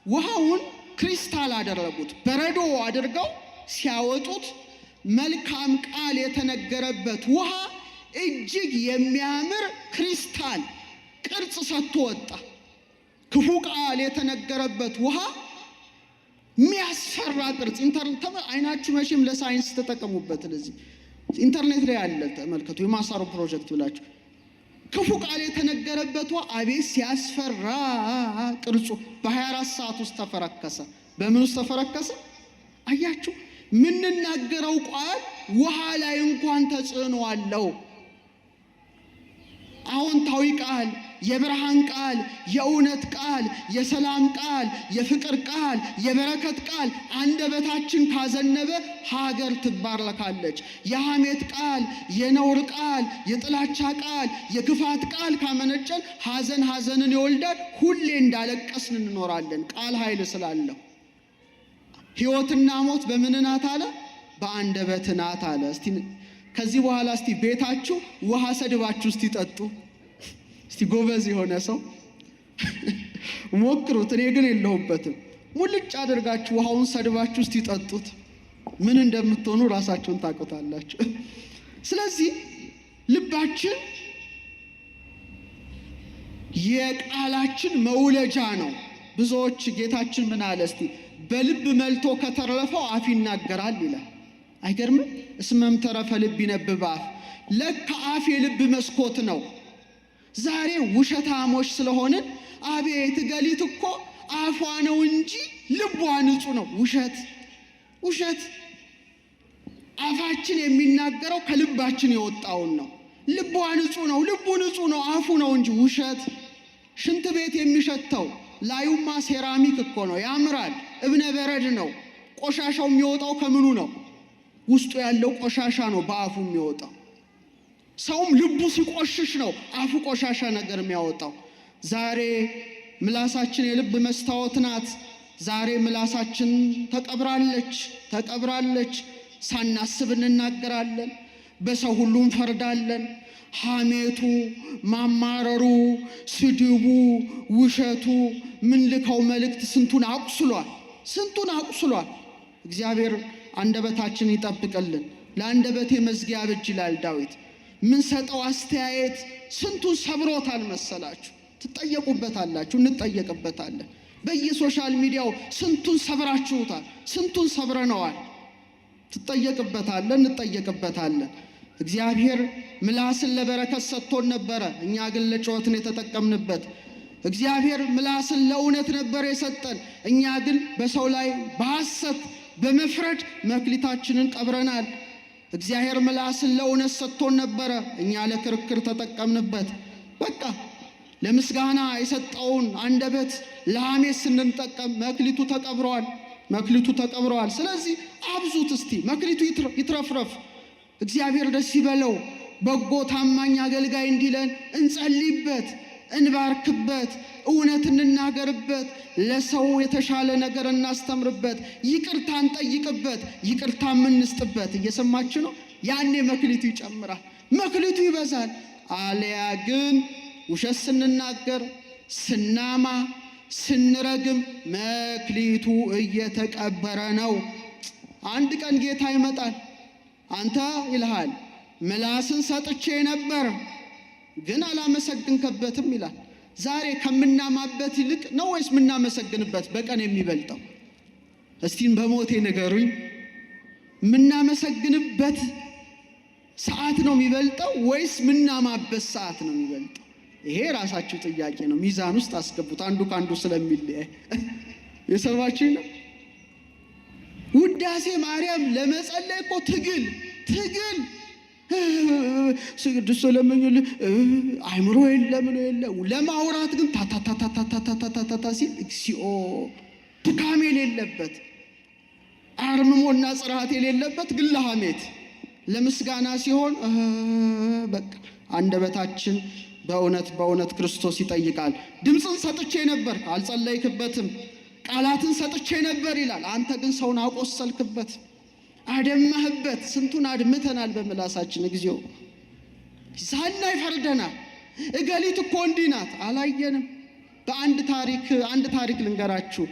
ውሃውን ክሪስታል አደረጉት፣ በረዶ አድርገው ሲያወጡት መልካም ቃል የተነገረበት ውሃ እጅግ የሚያምር ክሪስታል ቅርጽ ሰጥቶ ወጣ። ክፉ ቃል የተነገረበት ውሃ የሚያስፈራ ቅርጽ። አይናችሁ መቼም ለሳይንስ ተጠቀሙበት። ለዚህ ኢንተርኔት ላይ ያለ ተመልከቱ፣ የማሳሮ ፕሮጀክት ብላችሁ። ክፉ ቃል የተነገረበት ውሃ አቤት ሲያስፈራ ቅርጹ በ24 ሰዓት ውስጥ ተፈረከሰ። በምን ውስጥ ተፈረከሰ? አያችሁ፣ ምንናገረው ቃል ውሃ ላይ እንኳን ተጽዕኖ አለው። አዎንታዊ ቃል፣ የብርሃን ቃል፣ የእውነት ቃል፣ የሰላም ቃል፣ የፍቅር ቃል፣ የበረከት ቃል አንደበታችን ካዘነበ ሀገር ትባረካለች። የሐሜት ቃል፣ የነውር ቃል፣ የጥላቻ ቃል፣ የክፋት ቃል ካመነጨን ሐዘንን ይወልዳል። ሁሌ እንዳለቀስን እንኖራለን። ቃል ኃይል ስላለው ሕይወትና ሞት በምን ናት አለ? በአንደበት ናት አለ። እስቲ ከዚህ በኋላ እስቲ ቤታችሁ ውሃ ሰድባችሁ እስቲ ጠጡ። እስቲ ጎበዝ የሆነ ሰው ሞክሩት። እኔ ግን የለሁበትም። ሙልጭ አድርጋችሁ ውሃውን ሰድባችሁ እስቲ ጠጡት። ምን እንደምትሆኑ ራሳችሁን ታውቁታላችሁ። ስለዚህ ልባችን የቃላችን መውለጃ ነው። ብዙዎች ጌታችን ምን አለ እስቲ በልብ መልቶ ከተረፈው አፍ ይናገራል ይላል። አይገርምም? እስመም ተረፈ ልብ ይነብብ አፍ። ለካ አፍ የልብ መስኮት ነው። ዛሬ ውሸታሞች ስለሆንን አቤት ገሊት እኮ አፏ ነው እንጂ ልቧ ንጹህ ነው። ውሸት። አፋችን የሚናገረው ከልባችን የወጣውን ነው። ልቧ ንጹህ ነው፣ ልቡ ንጹህ ነው፣ አፉ ነው እንጂ ውሸት። ሽንት ቤት የሚሸተው ላዩማ ሴራሚክ እኮ ነው፣ ያምራል፣ እብነ በረድ ነው። ቆሻሻው የሚወጣው ከምኑ ነው? ውስጡ ያለው ቆሻሻ ነው በአፉ የሚወጣው። ሰውም ልቡ ሲቆሽሽ ነው አፉ ቆሻሻ ነገር የሚያወጣው። ዛሬ ምላሳችን የልብ መስታወት ናት። ዛሬ ምላሳችን ተቀብራለች። ሳናስብ እንናገራለን። በሰው ሁሉ እንፈርዳለን። ሐሜቱ፣ ማማረሩ፣ ስድቡ፣ ውሸቱ፣ ምንልከው መልእክት ስንቱን አቁስሏል። እግዚአብሔር አንደበታችን ይጠብቅልን። ለአንደበቴ መዝጊያ አብጅ ይላል ዳዊት። ምን ሰጠው አስተያየት ስንቱን ሰብሮታል መሰላችሁ? ትጠየቁበታላችሁ፣ እንጠየቅበታለን። በየሶሻል ሚዲያው ስንቱን ሰብራችሁታል፣ ስንቱን ሰብረነዋል። ትጠየቅበታለን፣ እንጠየቅበታለን። እግዚአብሔር ምላስን ለበረከት ሰጥቶን ነበረ፣ እኛ ግን ለጩኸት ነው የተጠቀምንበት። እግዚአብሔር ምላስን ለእውነት ነበር የሰጠን፣ እኛ ግን በሰው ላይ በሐሰት በመፍረድ መክሊታችንን ቀብረናል። እግዚአብሔር ምላስን ለእውነት ሰጥቶን ነበረ፣ እኛ ለክርክር ተጠቀምንበት። በቃ ለምስጋና የሰጠውን አንደበት ለሐሜት ስንጠቀም መክሊቱ ተቀብረዋል። ስለዚህ አብዙት እስቲ፣ መክሊቱ ይትረፍረፍ፣ እግዚአብሔር ደስ ይበለው። በጎ ታማኝ አገልጋይ እንዲለን እንጸልይበት፣ እንባርክበት፣ እውነት እንናገርበት፣ ለሰው የተሻለ ነገር እናስተምርበት፣ ይቅርታ እንጠይቅበት፣ ይቅርታ እንስጥበት። እየሰማችሁ ነው? ያኔ መክሊቱ ይጨምራል፣ መክሊቱ ይበዛል። አለያ ግን ውሸት ስንናገር፣ ስናማ፣ ስንረግም መክሊቱ እየተቀበረ ነው። አንድ ቀን ጌታ ይመጣል። አንተ ይልሃል ምላስን ሰጥቼ ነበር ግን አላመሰግንከበትም ይላል። ዛሬ ከምናማበት ይልቅ ነው ወይስ ምናመሰግንበት በቀን የሚበልጠው? እስቲን በሞቴ ንገሩኝ። ምናመሰግንበት ሰዓት ነው የሚበልጠው ወይስ ምናማበት ሰዓት ነው የሚበልጠው? ይሄ ራሳችሁ ጥያቄ ነው። ሚዛን ውስጥ አስገቡት። አንዱ ካንዱ ስለሚለያይ የሰማችሁ ነው። ውዳሴ ማርያም ለመጸለይ እኮ ትግል ስግድስ ለምንል አይምሮ የለም ለማውራት ግን ታታታታታታታታ ሲል እግዚኦ ድካም የሌለበት አርምሞና ጽርዓት የሌለበት ግን ለሐሜት ለምስጋና ሲሆን በቃ አንደበታችን በእውነት ክርስቶስ ይጠይቃል። ድምፅን ሰጥቼ ነበር አልጸለይክበትም፣ ቃላትን ሰጥቼ ነበር ይላል። አንተ ግን ሰውን አቆሰልክበት፣ አደማህበት። ስንቱን አድምተናል በምላሳችን። እግዚኦ ሳናይ ፈርደናል። እገሊት እኮ እንዲህ ናት አላየንም። አንድ ታሪክ ልንገራችሁ።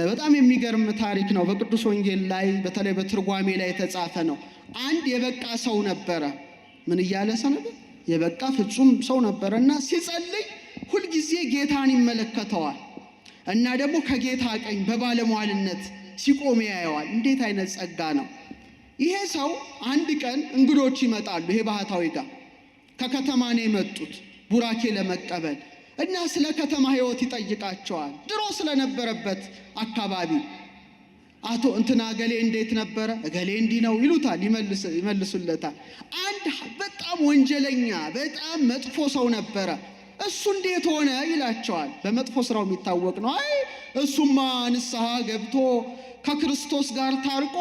በጣም የሚገርም ታሪክ ነው። በቅዱስ ወንጌል ላይ በተለይ በትርጓሜ ላይ የተጻፈ ነው። አንድ የበቃ ሰው ነበረ። ምን እያለ ነበር? የበቃ ፍጹም ሰው ነበረ እና ሲጸልይ ሁልጊዜ ጌታን ይመለከተዋል እና ደግሞ ከጌታ ቀኝ በባለሟልነት ሲቆም ያየዋል። እንዴት አይነት ጸጋ ነው! ይሄ ሰው አንድ ቀን እንግዶች ይመጣሉ። ይሄ ባህታዊ ጋር ከከተማ ነው የመጡት ቡራኬ ለመቀበል እና ስለ ከተማ ሕይወት ይጠይቃቸዋል። ድሮ ስለነበረበት አካባቢ አቶ እንትና ገሌ እንዴት ነበረ? ገሌ እንዲህ ነው ይሉታል፣ ይመልሱለታል። አንድ በጣም ወንጀለኛ በጣም መጥፎ ሰው ነበረ፣ እሱ እንዴት ሆነ ይላቸዋል። በመጥፎ ስራው የሚታወቅ ነው። አይ እሱማ ንስሐ ገብቶ ከክርስቶስ ጋር ታርቆ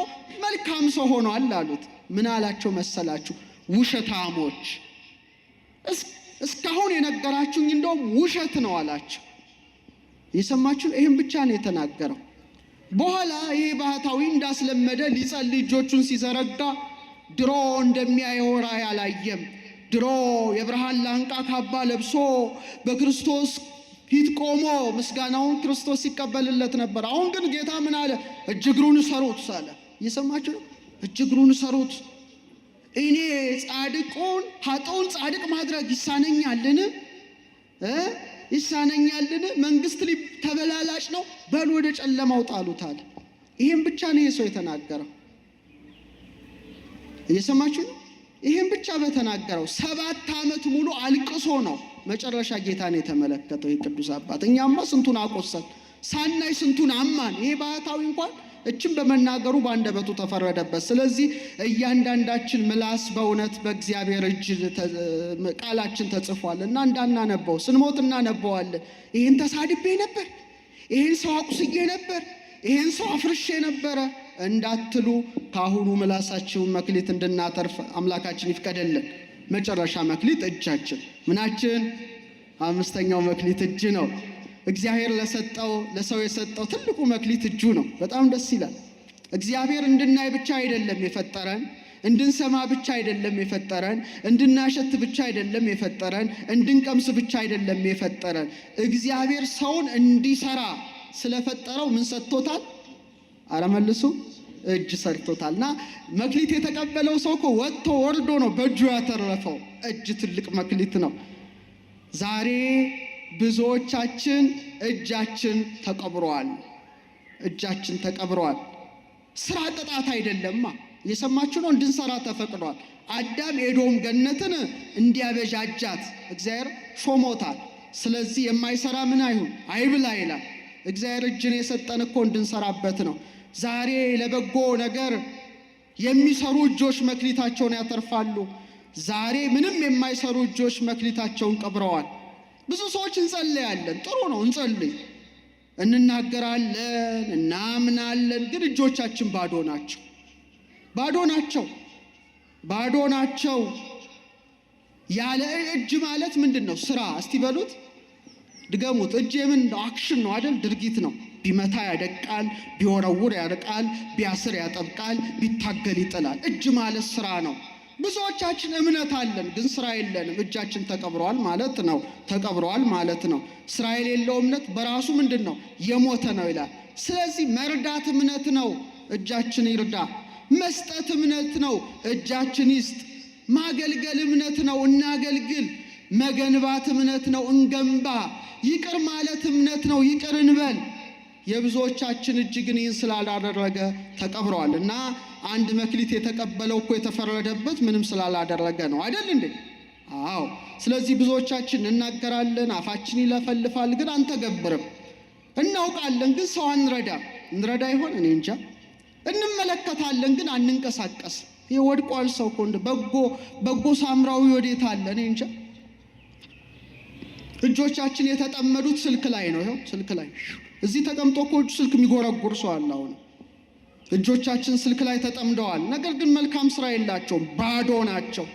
መልካም ሰው ሆኗል አሉት። ምን አላቸው መሰላችሁ? ውሸታሞች፣ እስካሁን የነገራችሁኝ እንደውም ውሸት ነው አላቸው። የሰማችሁ? ይህም ብቻ ነው የተናገረው። በኋላ ይሄ ባህታዊ እንዳስለመደ ሊጸልይ እጆቹን ሲዘረጋ ድሮ እንደሚያየው ራእይ አላየም። ድሮ የብርሃን ላንቃ ካባ ለብሶ በክርስቶስ ፊት ቆሞ ምስጋናውን ክርስቶስ ሲቀበልለት ነበር። አሁን ግን ጌታ ምን አለ? እጅ እግሩን እሰሩት አለ። እየሰማችሁ ነው? እጅ እግሩን እሰሩት። እኔ ጻድቁን ኃጥኡን ጻድቅ ማድረግ ይሳነኛልን? ይሳነኛልን? መንግስት ተበላላጭ ነው፣ በል ወደ ጨለማው ጣሉት አለ። ይሄን ብቻ ነው የሰው የተናገረው። እየሰማችሁ ነው? ይሄን ብቻ በተናገረው 7 ዓመት ሙሉ አልቅሶ ነው መጨረሻ ጌታን የተመለከተው የቅዱስ አባት። እኛማ ስንቱን አቆሰል ሳናይ ስንቱን አማን። ይሄ ባህታዊ እንኳን እችን በመናገሩ በአንደበቱ ተፈረደበት። ስለዚህ እያንዳንዳችን ምላስ በእውነት በእግዚአብሔር እጅ ቃላችን ተጽፏል እና እንዳናነበው ስንሞት እናነበዋለን። ይህን ተሳድቤ ነበር፣ ይህን ሰው አቁስዬ ነበር፣ ይህን ሰው አፍርሼ ነበረ እንዳትሉ ካሁኑ ምላሳችሁን መክሊት እንድናተርፍ አምላካችን ይፍቀደልን። መጨረሻ መክሊት እጃችን ምናችን? 5ኛው መክሊት እጅ ነው። እግዚአብሔር ለሰው የሰጠው ትልቁ መክሊት እጁ ነው። በጣም ደስ ይላል። እግዚአብሔር እንድናይ ብቻ አይደለም የፈጠረን፣ እንድንሰማ ብቻ አይደለም የፈጠረን፣ እንድናሸት ብቻ አይደለም የፈጠረን፣ እንድንቀምስ ብቻ አይደለም የፈጠረን። እግዚአብሔር ሰውን እንዲሰራ ስለፈጠረው ምን ሰጥቶታል? አረመልሱ እጅ ሰርቶታልና መክሊት የተቀበለው ሰው እኮ ወጥቶ ወርዶ ነው በእጁ ያተረፈው። እጅ ትልቅ መክሊት ነው። ዛሬ ብዙዎቻችን እጃችን ተቀብሯል። እጃችን ተቀብሯል። ስራ ቅጣት አይደለማ። እየሰማችሁ ነው? እንድንሰራ ተፈቅዷል። አዳም ኤዶም ገነትን እንዲያበጃጃት እግዚአብሔር ሾሞታል። ስለዚህ የማይሰራ ምን አይሁን አይብላ ይላል። እግዚአብሔር እጅን የሰጠን እኮ እንድንሰራበት ነው። ዛሬ ለበጎ ነገር የሚሰሩ እጆች መክሊታቸውን ያተርፋሉ። ዛሬ ምንም የማይሰሩ እጆች መክሊታቸውን ቀብረዋል። ብዙ ሰዎች እንጸልያለን፣ ጥሩ ነው፣ እንጸልይ፣ እንናገራለን፣ እናምናለን፣ ግን እጆቻችን ባዶ ናቸው። ባዶ ናቸው። ባዶ ናቸው። ያለ እጅ ማለት ምንድን ነው? ስራ። እስቲ በሉት፣ ድገሙት። እጅ የምን ነው? አክሽን ነው አይደል? ድርጊት ነው። ቢመታ ያደቃል፣ ቢወረውር ያርቃል፣ ቢያስር ያጠብቃል፣ ቢታገል ይጥላል። እጅ ማለት ስራ ነው። ብዙዎቻችን እምነት አለን ግን ስራ የለንም። እጃችን ተቀብሯል ማለት ነው። ተቀብሯል ማለት ነው። ስራ የሌለው እምነት በራሱ ምንድን ነው? የሞተ ነው ይላል። ስለዚህ መርዳት እምነት ነው፣ እጃችን ይርዳ። መስጠት እምነት ነው፣ እጃችን ይስጥ። ማገልገል እምነት ነው፣ እናገልግል። መገንባት እምነት ነው፣ እንገንባ። ይቅር ማለት እምነት ነው፣ ይቅር እንበል። የብዙዎቻችን እጅ ግን ይህን ስላላደረገ ተቀብሯል። እና አንድ መክሊት የተቀበለው እኮ የተፈረደበት ምንም ስላላደረገ ነው አይደል እንዴ? አዎ። ስለዚህ ብዙዎቻችን እናገራለን፣ አፋችን ይለፈልፋል፣ ግን አንተገብርም። እናውቃለን ግን ሰው እንረዳ ይሆን? እኔ እንጃ። እንመለከታለን ግን አንንቀሳቀስ። ይሄ ወድቋል ሰው እኮ በጎ ሳምራዊ ወዴት አለ? እኔ እንጃ። እጆቻችን የተጠመዱት ስልክ ላይ ነው። ይኸው ስልክ ላይ እዚህ ተቀምጦ እኮ ስልክ የሚጎረጉር ሰው አለ። አሁን እጆቻችን ስልክ ላይ ተጠምደዋል፣ ነገር ግን መልካም ስራ የላቸውም፣ ባዶ ናቸው።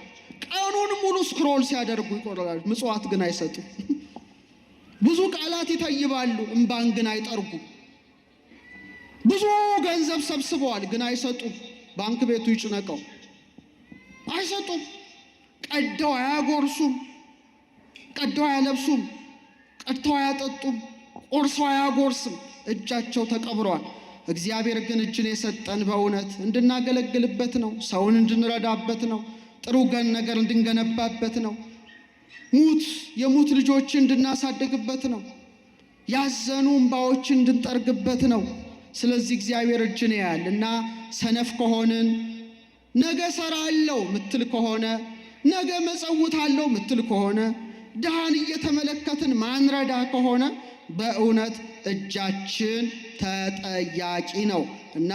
ቀኑን ሙሉ ስክሮል ሲያደርጉ ይቆራሉ፣ ምጽዋት ግን አይሰጡ። ብዙ ቃላት ይተይባሉ፣ እንባን ግን አይጠርጉ። ብዙ ገንዘብ ሰብስበዋል፣ ግን አይሰጡም። ባንክ ቤቱ ይጭነቀው፣ አይሰጡም። ቀደው አያጎርሱም፣ ቀደው አያለብሱም፣ ቀድተው አያጠጡም፣ ቆርሰው አያጎርስም። እጃቸው ተቀብሯል። እግዚአብሔር ግን እጅን የሰጠን በእውነት እንድናገለግልበት ነው። ሰውን እንድንረዳበት ነው። ጥሩ ነገር እንድንገነባበት ነው። የሙት ልጆችን እንድናሳድግበት ነው። ያዘኑ እንባዎችን እንድንጠርግበት ነው። ስለዚህ እግዚአብሔር እጅን ያያል እና ሰነፍ ከሆንን ነገ ሰራለው ምትል ከሆነ ነገ መጸውታለው ምትል ከሆነ ድሃን እየተመለከትን ማንረዳ ከሆነ በእውነት እጃችን ተጠያቂ ነው እና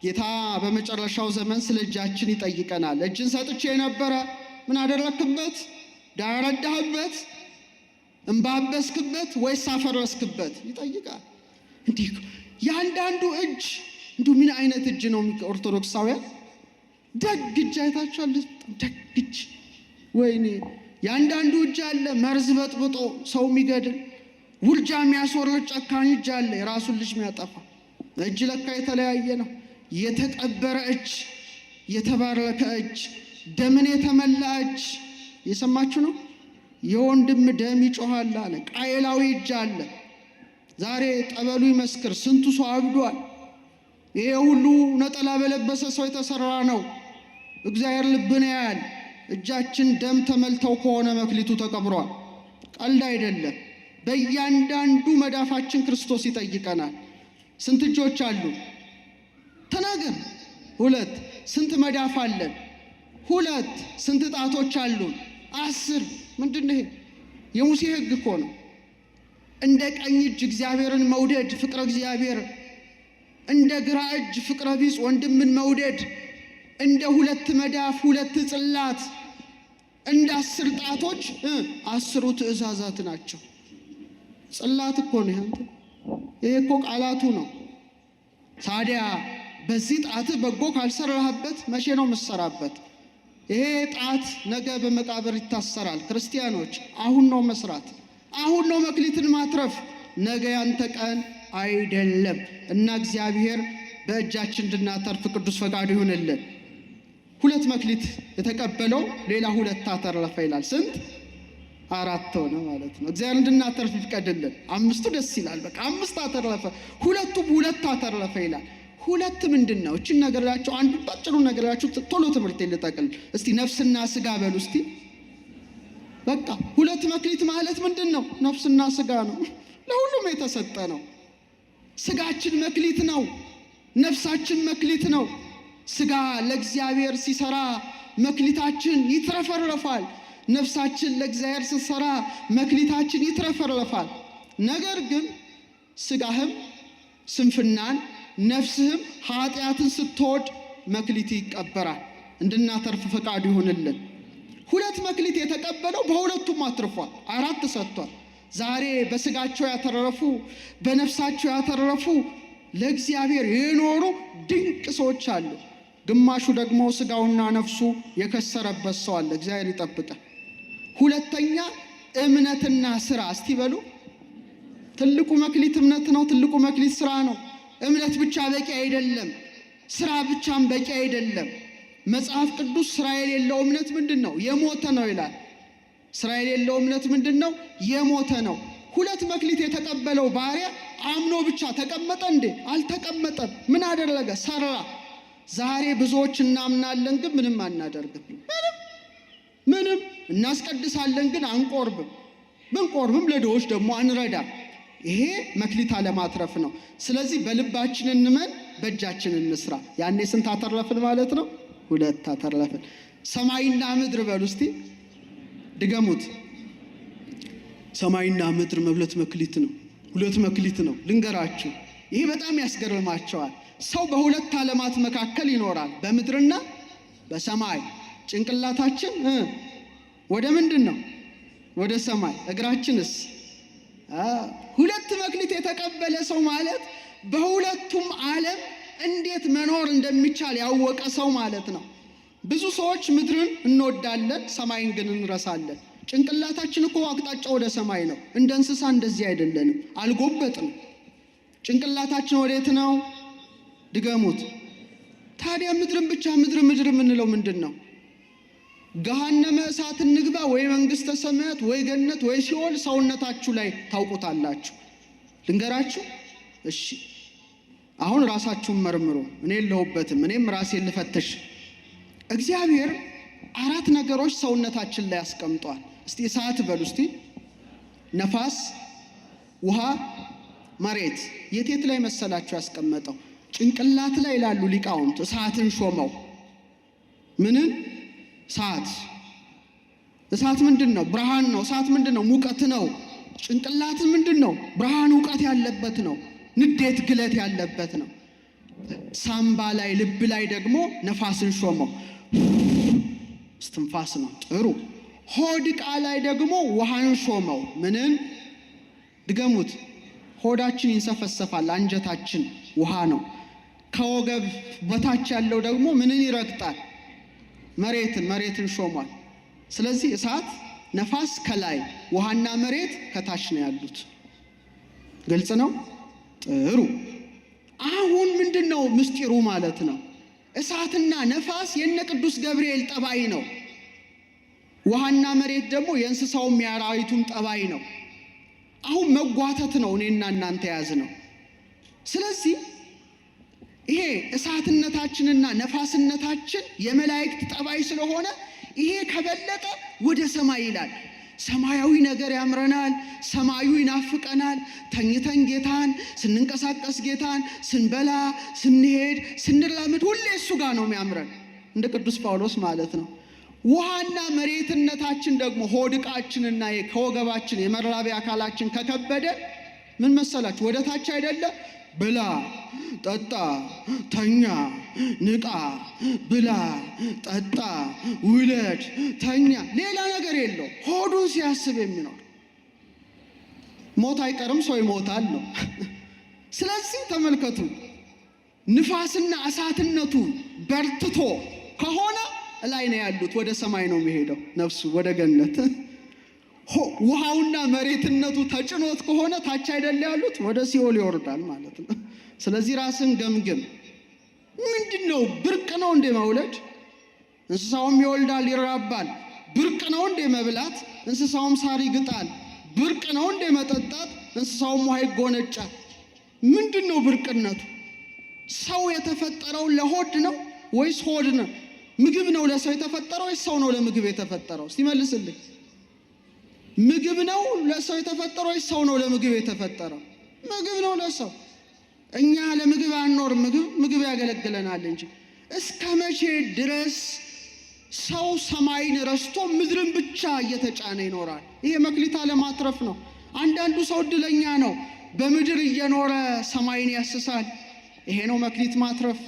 ጌታ በመጨረሻው ዘመን ስለ እጃችን ይጠይቀናል። እጅን ሰጥቼ የነበረ ምን አደረክበት? ዳረዳህበት? እንባበስክበት ወይስ አፈረስክበት? ይጠይቃል። እንዲህ ያንዳንዱ እጅ እንዲሁ ምን አይነት እጅ ነው? ኦርቶዶክሳውያን ደግ እጅ አይታችኋል? ደግ እጅ ወይኔ! ያንዳንዱ እጅ አለ መርዝ በጥብጦ ሰው የሚገድል ውርጃ የሚያስወርድ ጨካኝ እጅ አለ፣ የራሱን ልጅ የሚያጠፋ እጅ ለካ የተለያየ ነው። የተቀበረ እጅ፣ የተባረከ እጅ፣ ደምን የተመላ እጅ። የሰማችሁ ነው። የወንድም ደም ይጮሃል አለ። ቃየላዊ እጅ አለ። ዛሬ ጠበሉ ይመስክር፣ ስንቱ ሰው አብዷል። ይሄ ሁሉ ነጠላ በለበሰ ሰው የተሰራ ነው። እግዚአብሔር ልብን ያያል። እጃችን ደም ተመልተው ከሆነ መክሊቱ ተቀብሯል። ቀልድ አይደለም። በእያንዳንዱ መዳፋችን ክርስቶስ ይጠይቀናል። ስንት እጆች አሉ? ተናገር። 2። ስንት መዳፍ አለን? 2። ስንት ጣቶች አሉን? 10። ምንድን ነው? የሙሴ ሕግ እኮ ነው። እንደ ቀኝ እጅ እግዚአብሔርን መውደድ ፍቅረ እግዚአብሔር፣ እንደ ግራ እጅ ፍቅረ ቢጽ ወንድምን መውደድ፣ እንደ 2 መዳፍ 2 ጽላት፣ እንደ 10 ጣቶች 10 ትእዛዛት ናቸው። ጽላት እኮ ነው ያንተ። ይሄ እኮ ቃላቱ ነው። ታዲያ በዚህ ጣት በጎ ካልሰራህበት መቼ ነው የምትሰራበት? ይሄ ጣት ነገ በመቃብር ይታሰራል። ክርስቲያኖች አሁን ነው መስራት፣ አሁን ነው መክሊትን ማትረፍ። ነገ ያንተ ቀን አይደለም እና እግዚአብሔር በእጃችን እንድናተርፍ ቅዱስ ፈቃዱ ይሁንልን። 2 መክሊት የተቀበለው ሌላ 2 አተረፈ ይላል። ስንት? 4 ሆነ ማለት ነው። እግዚአብሔር እንድናተርፍ ይፍቀድልን። 5ቱ ደስ ይላል። በቃ 5 አተረፈ፣ 2ቱም 2 አተረፈ ይላል። 2 ምንድን ነው? እችን ነገራችሁ፣ አንዱ ባጭሩ ነገራችሁ፣ ቶሎ ትምህርት ልጠቅል እስቲ። ነፍስና ስጋ በሉ እስቲ። በቃ 2 መክሊት ማለት ምንድን ነው? ነፍስና ስጋ ነው። ለሁሉም የተሰጠ ነው። ስጋችን መክሊት ነው። ነፍሳችን መክሊት ነው። ስጋ ለእግዚአብሔር ሲሰራ መክሊታችን ይትረፈረፋል። ነፍሳችን ለእግዚአብሔር ስትሰራ መክሊታችን ይትረፈረፋል። ነገር ግን ስጋህም ስንፍናን ነፍስህም ኃጢአትን ስትወድ መክሊት ይቀበራል። እንድናተርፍ ፈቃዱ ይሁንልን። 2 መክሊት የተቀበለው በ2ቱም አትርፏል። 4 ሰጥቷል። ዛሬ በስጋቸው ያተረፉ በነፍሳቸው ያተረፉ ለእግዚአብሔር የኖሩ ድንቅ ሰዎች አሉ። ግማሹ ደግሞ ስጋውና ነፍሱ የከሰረበት ሰው አለ። እግዚአብሔር ይጠብቃል። 2ኛ እምነትና ስራ። እስቲ በሉ። ትልቁ መክሊት እምነት ነው። ትልቁ መክሊት ስራ ነው። እምነት ብቻ በቂ አይደለም። ስራ ብቻም በቂ አይደለም። መጽሐፍ ቅዱስ ስራ የሌለው እምነት ምንድን ነው? የሞተ ነው ይላል። ስራ የሌለው እምነት ምንድን ነው? የሞተ ነው። 2 መክሊት የተቀበለው ባሪያ አምኖ ብቻ ተቀመጠ እንዴ? አልተቀመጠም። ምን አደረገ? ሰራ። ዛሬ ብዙዎች እናምናለን ግን ምንም አናደርግም። ምንም እናስቀድሳለን ግን አንቆርብም። ብንቆርብም ለድሆች ደግሞ አንረዳም። ይሄ መክሊት አለማትረፍ ነው። ስለዚህ በልባችን እንመን፣ በእጃችን እንስራ። ያኔ ስንት አተረፍን ማለት ነው? 2 አተረፍን። ሰማይና ምድር በሉ እስቲ፣ ድገሙት። ሰማይና ምድር 2 መክሊት ነው። 2 መክሊት ነው። ልንገራችሁ፣ ይሄ በጣም ያስገርማቸዋል። ሰው በ2 ዓለማት መካከል ይኖራል፣ በምድርና በሰማይ። ጭንቅላታችን ወደ ምንድን ነው? ወደ ሰማይ። እግራችንስ? 2 መክሊት የተቀበለ ሰው ማለት በ2ቱም ዓለም እንዴት መኖር እንደሚቻል ያወቀ ሰው ማለት ነው። ብዙ ሰዎች ምድርን እንወዳለን፣ ሰማይን ግን እንረሳለን። ጭንቅላታችን እኮ አቅጣጫ ወደ ሰማይ ነው። እንደ እንስሳ እንደዚህ አይደለንም፣ አልጎበጥንም። ጭንቅላታችን ወዴት ነው? ድገሙት። ታዲያ ምድርን ብቻ ምድር የምንለው ምንድን ነው? ገሃነመ እሳት እንግባ ወይ መንግስተ ሰማያት ወይ ገነት ወይ ሲኦል ሰውነታችሁ ላይ ታውቁታላችሁ። ልንገራችሁ? እሺ አሁን ራሳችሁን መርምሩ። እኔ የለሁበትም፣ እኔም ራሴን ልፈትሽ። እግዚአብሔር 4 ነገሮች ሰውነታችን ላይ አስቀምጧል። እስቲ እሳት በሉ እስቲ። ነፋስ፣ ውሃ፣ መሬት። የት ላይ መሰላችሁ ያስቀመጠው? ጭንቅላት ላይ ይላሉ ሊቃውንት። እሳትን ሾመው። ምንን? እሳት። እሳት ምንድን ነው? ብርሃን ነው። እሳት ምንድን ነው? ሙቀት ነው። ጭንቅላት ምንድን ነው? ብርሃን እውቀት ያለበት ነው። ንዴት ግለት ያለበት ነው። ሳምባ ላይ ልብ ላይ ደግሞ ነፋስን ሾመው። እስትንፋስ ነው። ጥሩ። ሆድ ዕቃ ላይ ደግሞ ውሃን ሾመው። ምንን? ድገሙት። ሆዳችን ይንሰፈሰፋል፣ አንጀታችን ውሃ ነው። ከወገብ በታች ያለው ደግሞ ምንን ይረግጣል? መሬትን ሾሟል። ስለዚህ እሳት፣ ነፋስ ከላይ፣ ውሃና መሬት ከታች ነው ያሉት። ግልጽ ነው? ጥሩ። አሁን ምንድነው ምስጢሩ ማለት ነው? እሳትና ነፋስ የነ ቅዱስ ገብርኤል ጠባይ ነው። ውሃና መሬት ደግሞ የእንስሳውም የአራዊቱም ጠባይ ነው። አሁን መጓተት ነው እኔና እናንተ ያዝ ነው። ስለዚህ ይሄ እሳትነታችንና ነፋስነታችን የመላእክት ጠባይ ስለሆነ ይሄ ከበለጠ ወደ ሰማይ ይላል። ሰማያዊ ነገር ያምረናል፣ ሰማዩ ይናፍቀናል። ተኝተን ጌታን፣ ስንንቀሳቀስ ጌታን፣ ስንበላ፣ ስንሄድ፣ ስንራመድ ሁሌ እሱ ጋር ነው የሚያምረን፣ እንደ ቅዱስ ጳውሎስ ማለት ነው። ውሃና መሬትነታችን ደግሞ ሆድቃችንና ከወገባችን የመራቢያ አካላችን ከከበደ ምን መሰላችሁ? ወደ ታች አይደለ? ብላ፣ ጠጣ፣ ተኛ፣ ንቃ፣ ብላ፣ ጠጣ፣ ውለድ፣ ተኛ፣ ሌላ ነገር የለው። ሆዱን ሲያስብ የሚኖር ሞት አይቀርም፣ ሰው ይሞታል ነው። ስለዚህ ተመልከቱ፣ ንፋስና እሳትነቱ በርትቶ ከሆነ ላይ ነው ያሉት፣ ወደ ሰማይ ነው የሚሄደው ነፍሱ ወደ ገነት። ውሃውና መሬትነቱ ተጭኖት ከሆነ ታች አይደለ ያሉት፣ ወደ ሲኦል ይወርዳል ማለት ነው። ስለዚህ ራስን ገምግም። ምንድነው? ብርቅ ነው እንደ መውለድ? እንስሳውም ይወልዳል ይራባል። ብርቅ ነው እንደ መብላት? እንስሳውም ሳር ይግጣል። ብርቅ ነው እንደ መጠጣት? እንስሳውም ውሃ ይጎነጫል። ምንድነው ብርቅነቱ? ሰው የተፈጠረው ለሆድ ነው ወይስ ሆድ ነው? ምግብ ነው ለሰው የተፈጠረው ወይስ ሰው ነው ለምግብ የተፈጠረው? ሲመልስልኝ። ምግብ ነው ለሰው የተፈጠረው ወይስ ሰው ነው ለምግብ የተፈጠረው? ምግብ ነው ለሰው። እኛ ለምግብ አንኖርም፣ ምግብ ያገለግለናል እንጂ። እስከ መቼ ድረስ ሰው ሰማይን ረስቶ ምድርን ብቻ እየተጫነ ይኖራል? ይሄ መክሊት ለማትረፍ ነው። አንዳንዱ ሰው እድለኛ ነው፣ በምድር እየኖረ ሰማይን ያስሳል። ይሄ ነው መክሊት ማትረፍ።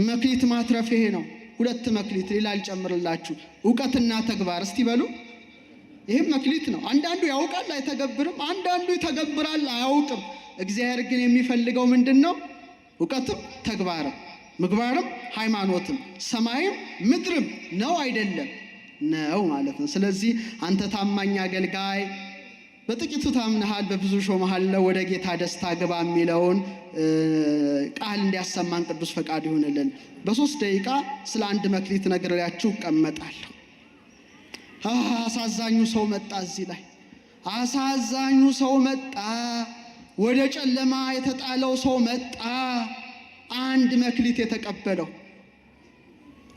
መክሊት ማትረፍ ይሄ ነው። ሁለት መክሊት ሌላ ልጨምርላችሁ፣ ዕውቀትና ተግባር። እስቲ በሉ። ይሄም መክሊት ነው። አንዳንዱ ያውቃል አይተገብርም፣ አንዳንዱ ይተገብራል አያውቅም። እግዚአብሔር ግን የሚፈልገው ምንድነው? ዕውቀትም ተግባርም፣ ምግባርም ሃይማኖትም፣ ሰማይም ምድርም ነው አይደለም? ነው ማለት ነው። ስለዚህ አንተ ታማኝ አገልጋይ በጥቂቱ ታምነሃል በብዙ ሾመሃለሁ፣ ወደ ጌታ ደስታ ግባ የሚለውን ቃል እንዲያሰማን ቅዱስ ፈቃድ ይሁንልን። በ3 ደቂቃ ስለ አንድ መክሊት ነግሬያችሁ እቀመጣለሁ። አሳዛኙ ሰው መጣ። እዚህ ላይ አሳዛኙ ሰው መጣ። ወደ ጨለማ የተጣለው ሰው መጣ። አንድ መክሊት የተቀበለው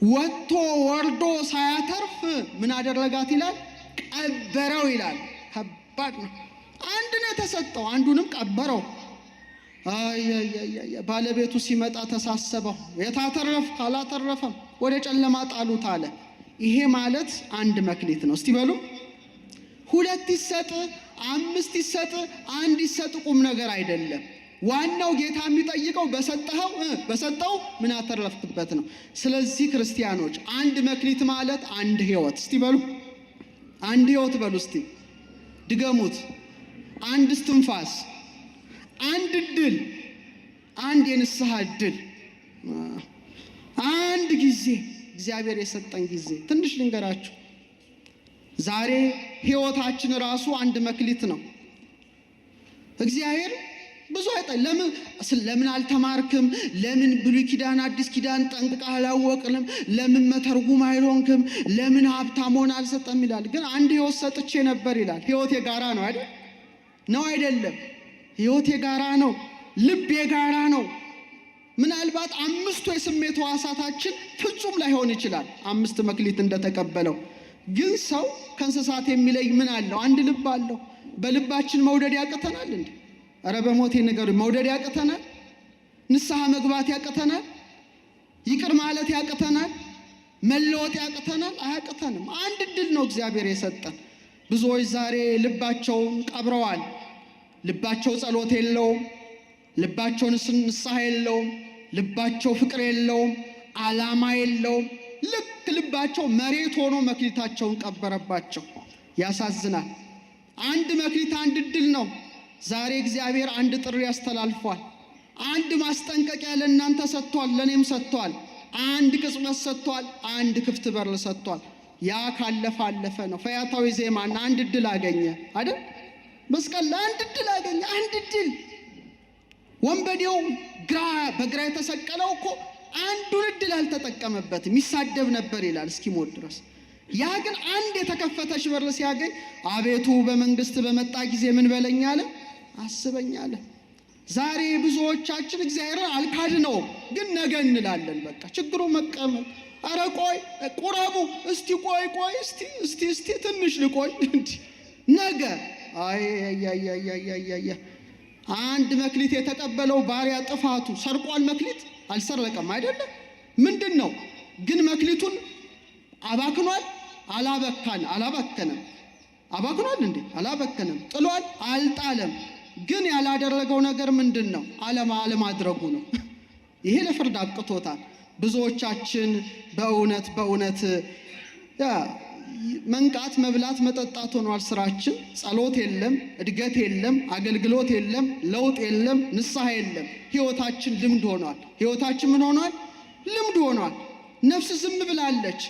ወጥቶ ወርዶ ሳያተርፍ ምን አደረጋት ይላል? ቀበረው ይላል። ከባድ ነው። አንድ ነው የተሰጠው፣ አንዱንም ቀበረው። ባለቤቱ ሲመጣ ተሳሰበው። የታተረፍ ካላተረፈም ወደ ጨለማ ጣሉት አለ። ይሄ ማለት አንድ መክሊት ነው። እስቲ በሉ። 2 ይሰጥ፣ 5 ይሰጥ፣ 1 ይሰጥ ቁም ነገር አይደለም። ዋናው ጌታ የሚጠይቀው በሰጠው ምን አተረፍክበት ነው። ስለዚህ ክርስቲያኖች አንድ መክሊት ማለት አንድ ሕይወት። እስቲ በሉ አንድ ሕይወት በሉ። እስቲ ድገሙት። አንድ እስትንፋስ፣ አንድ እድል፣ አንድ የንስሐ እድል፣ አንድ ጊዜ እግዚአብሔር የሰጠን ጊዜ። ትንሽ ልንገራችሁ። ዛሬ ሕይወታችን ራሱ አንድ መክሊት ነው። እግዚአብሔር ብዙ ለምን አልተማርክም? ለምን ብሉይ ኪዳን አዲስ ኪዳን ጠንቅቀህ አላወቅንም? ለምን መተርጉም አይሆንክም? ለምን ሀብታም ሆነ አልሰጠም ይላል። ግን አንድ ሕይወት ሰጥቼ ነበር ይላል። ሕይወት የጋራ ነው አይደል? ነው አይደለም? ሕይወት የጋራ ነው። ልብ የጋራ ነው። ምናልባት 5 የስሜት ሕዋሳታችን ፍጹም ላይሆን ይችላል 5 መክሊት እንደተቀበለው። ግን ሰው ከእንስሳት የሚለይ ምን አለው? አንድ ልብ አለው። በልባችን መውደድ ያቅተናል እንዴ? ኧረ በሞቴ ነገሩ መውደድ ያቅተናል? ንስሐ መግባት ያቅተናል? ይቅር ማለት ያቅተናል? መለወጥ ያቅተናል? አያቅተንም። አንድ እድል ነው እግዚአብሔር የሰጠን። ብዙዎች ዛሬ ልባቸውን ቀብረዋል። ልባቸው ጸሎት የለውም። ልባቸው ንስሐ የለውም። ልባቸው ፍቅር የለውም። ዓላማ የለውም። ልክ ልባቸው መሬት ሆኖ መክሊታቸውን ቀበረባቸው። ያሳዝናል። አንድ መክሊት አንድ እድል ነው። ዛሬ እግዚአብሔር አንድ ጥሪ ያስተላልፏል። አንድ ማስጠንቀቂያ ለእናንተ ሰጥቷል፣ ለእኔም ሰጥቷል። አንድ ቅጽበት ሰጥቷል፣ አንድ ክፍት በር ሰጥቷል። ያ ካለፈ አለፈ ነው። ፈያታዊ ዜማን አንድ እድል አገኘ አይደል? መስቀል ለአንድ እድል አገኘ። አንድ እድል ወንበዴው በግራ የተሰቀለው እኮ አንዱን ዕድል አልተጠቀመበትም፣ ይሳደብ ነበር ይላል እስኪሞት ድረስ። ያ ግን አንድ የተከፈተች በር ሲያገኝ አቤቱ በመንግስት በመጣ ጊዜ ምን በለኝ አለ፣ አስበኝ አለ። ዛሬ ብዙዎቻችን እግዚአብሔርን አልካድነው ግን ነገ እንላለን። በቃ ችግሩ መቀመጥ። አረ ቆይ ቁረቡ፣ እስቲ ቆይ እስቲ ትንሽ ልቆይ ነገ። አንድ መክሊት የተቀበለው ባሪያ ጥፋቱ ሰርቋል። መክሊት አልሰረቀም አይደለም። ምንድነው ግን መክሊቱን አባክኗል? አላባከነም። አባክኗል እንዴ? አላባከነም። ጥሏል? አልጣለም። ግን ያላደረገው ነገር ምንድነው? አለማድረጉ ነው። ይሄ ለፍርድ አብቅቶታል። ብዙዎቻችን በእውነት መንቃት፣ መብላት፣ መጠጣት ሆኗል ስራችን። ጸሎት የለም፣ እድገት የለም፣ አገልግሎት የለም፣ ለውጥ የለም፣ ንስሐ የለም። ህይወታችን ልምድ ሆኗል። ህይወታችን ምን ሆኗል? ልምድ ሆኗል። ነፍስ ዝም ብላለች።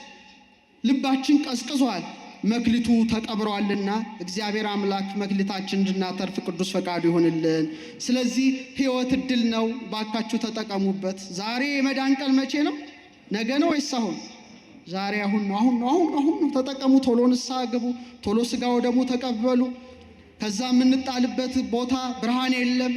ልባችን ቀዝቅዟል። መክሊቱ ተቀብሯልና እግዚአብሔር አምላክ መክሊታችን እንድናተርፍ ቅዱስ ፈቃዱ ይሁንልን። ስለዚህ ህይወት እድል ነው። ባካችሁ ተጠቀሙበት። ዛሬ የመዳን ቀን መቼ ነው? ነገ ነው ወይስ አሁን? ዛሬ አሁን ነው። ተጠቀሙ። ቶሎ ንስሐ ግቡ። ቶሎ ስጋ ወደሙ ተቀበሉ። ከዛ የምንጣልበት ቦታ ብርሃን የለም፣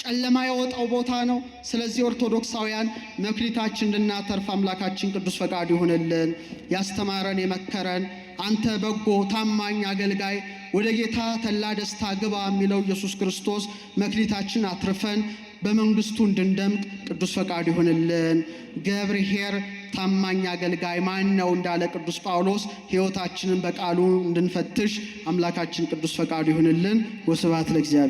ጨለማ የወጣው ቦታ ነው። ስለዚህ ኦርቶዶክሳውያን መክሊታችን እንድናተርፍ አምላካችን ቅዱስ ፈቃዱ ይሁንልን። ያስተማረን የመከረን አንተ በጎ ታማኝ አገልጋይ ወደ ጌታ ተላ ደስታ ግባ የሚለው ኢየሱስ ክርስቶስ መክሊታችን አትርፈን በመንግስቱ እንድንደምቅ ቅዱስ ፈቃዱ ይሁንልን። ገብርኄር ታማኝ አገልጋይ ማን ነው እንዳለ ቅዱስ ጳውሎስ ሕይወታችንን በቃሉ እንድንፈትሽ አምላካችን ቅዱስ ፈቃዱ ይሁንልን። ወስብሐት ለእግዚአብሔር።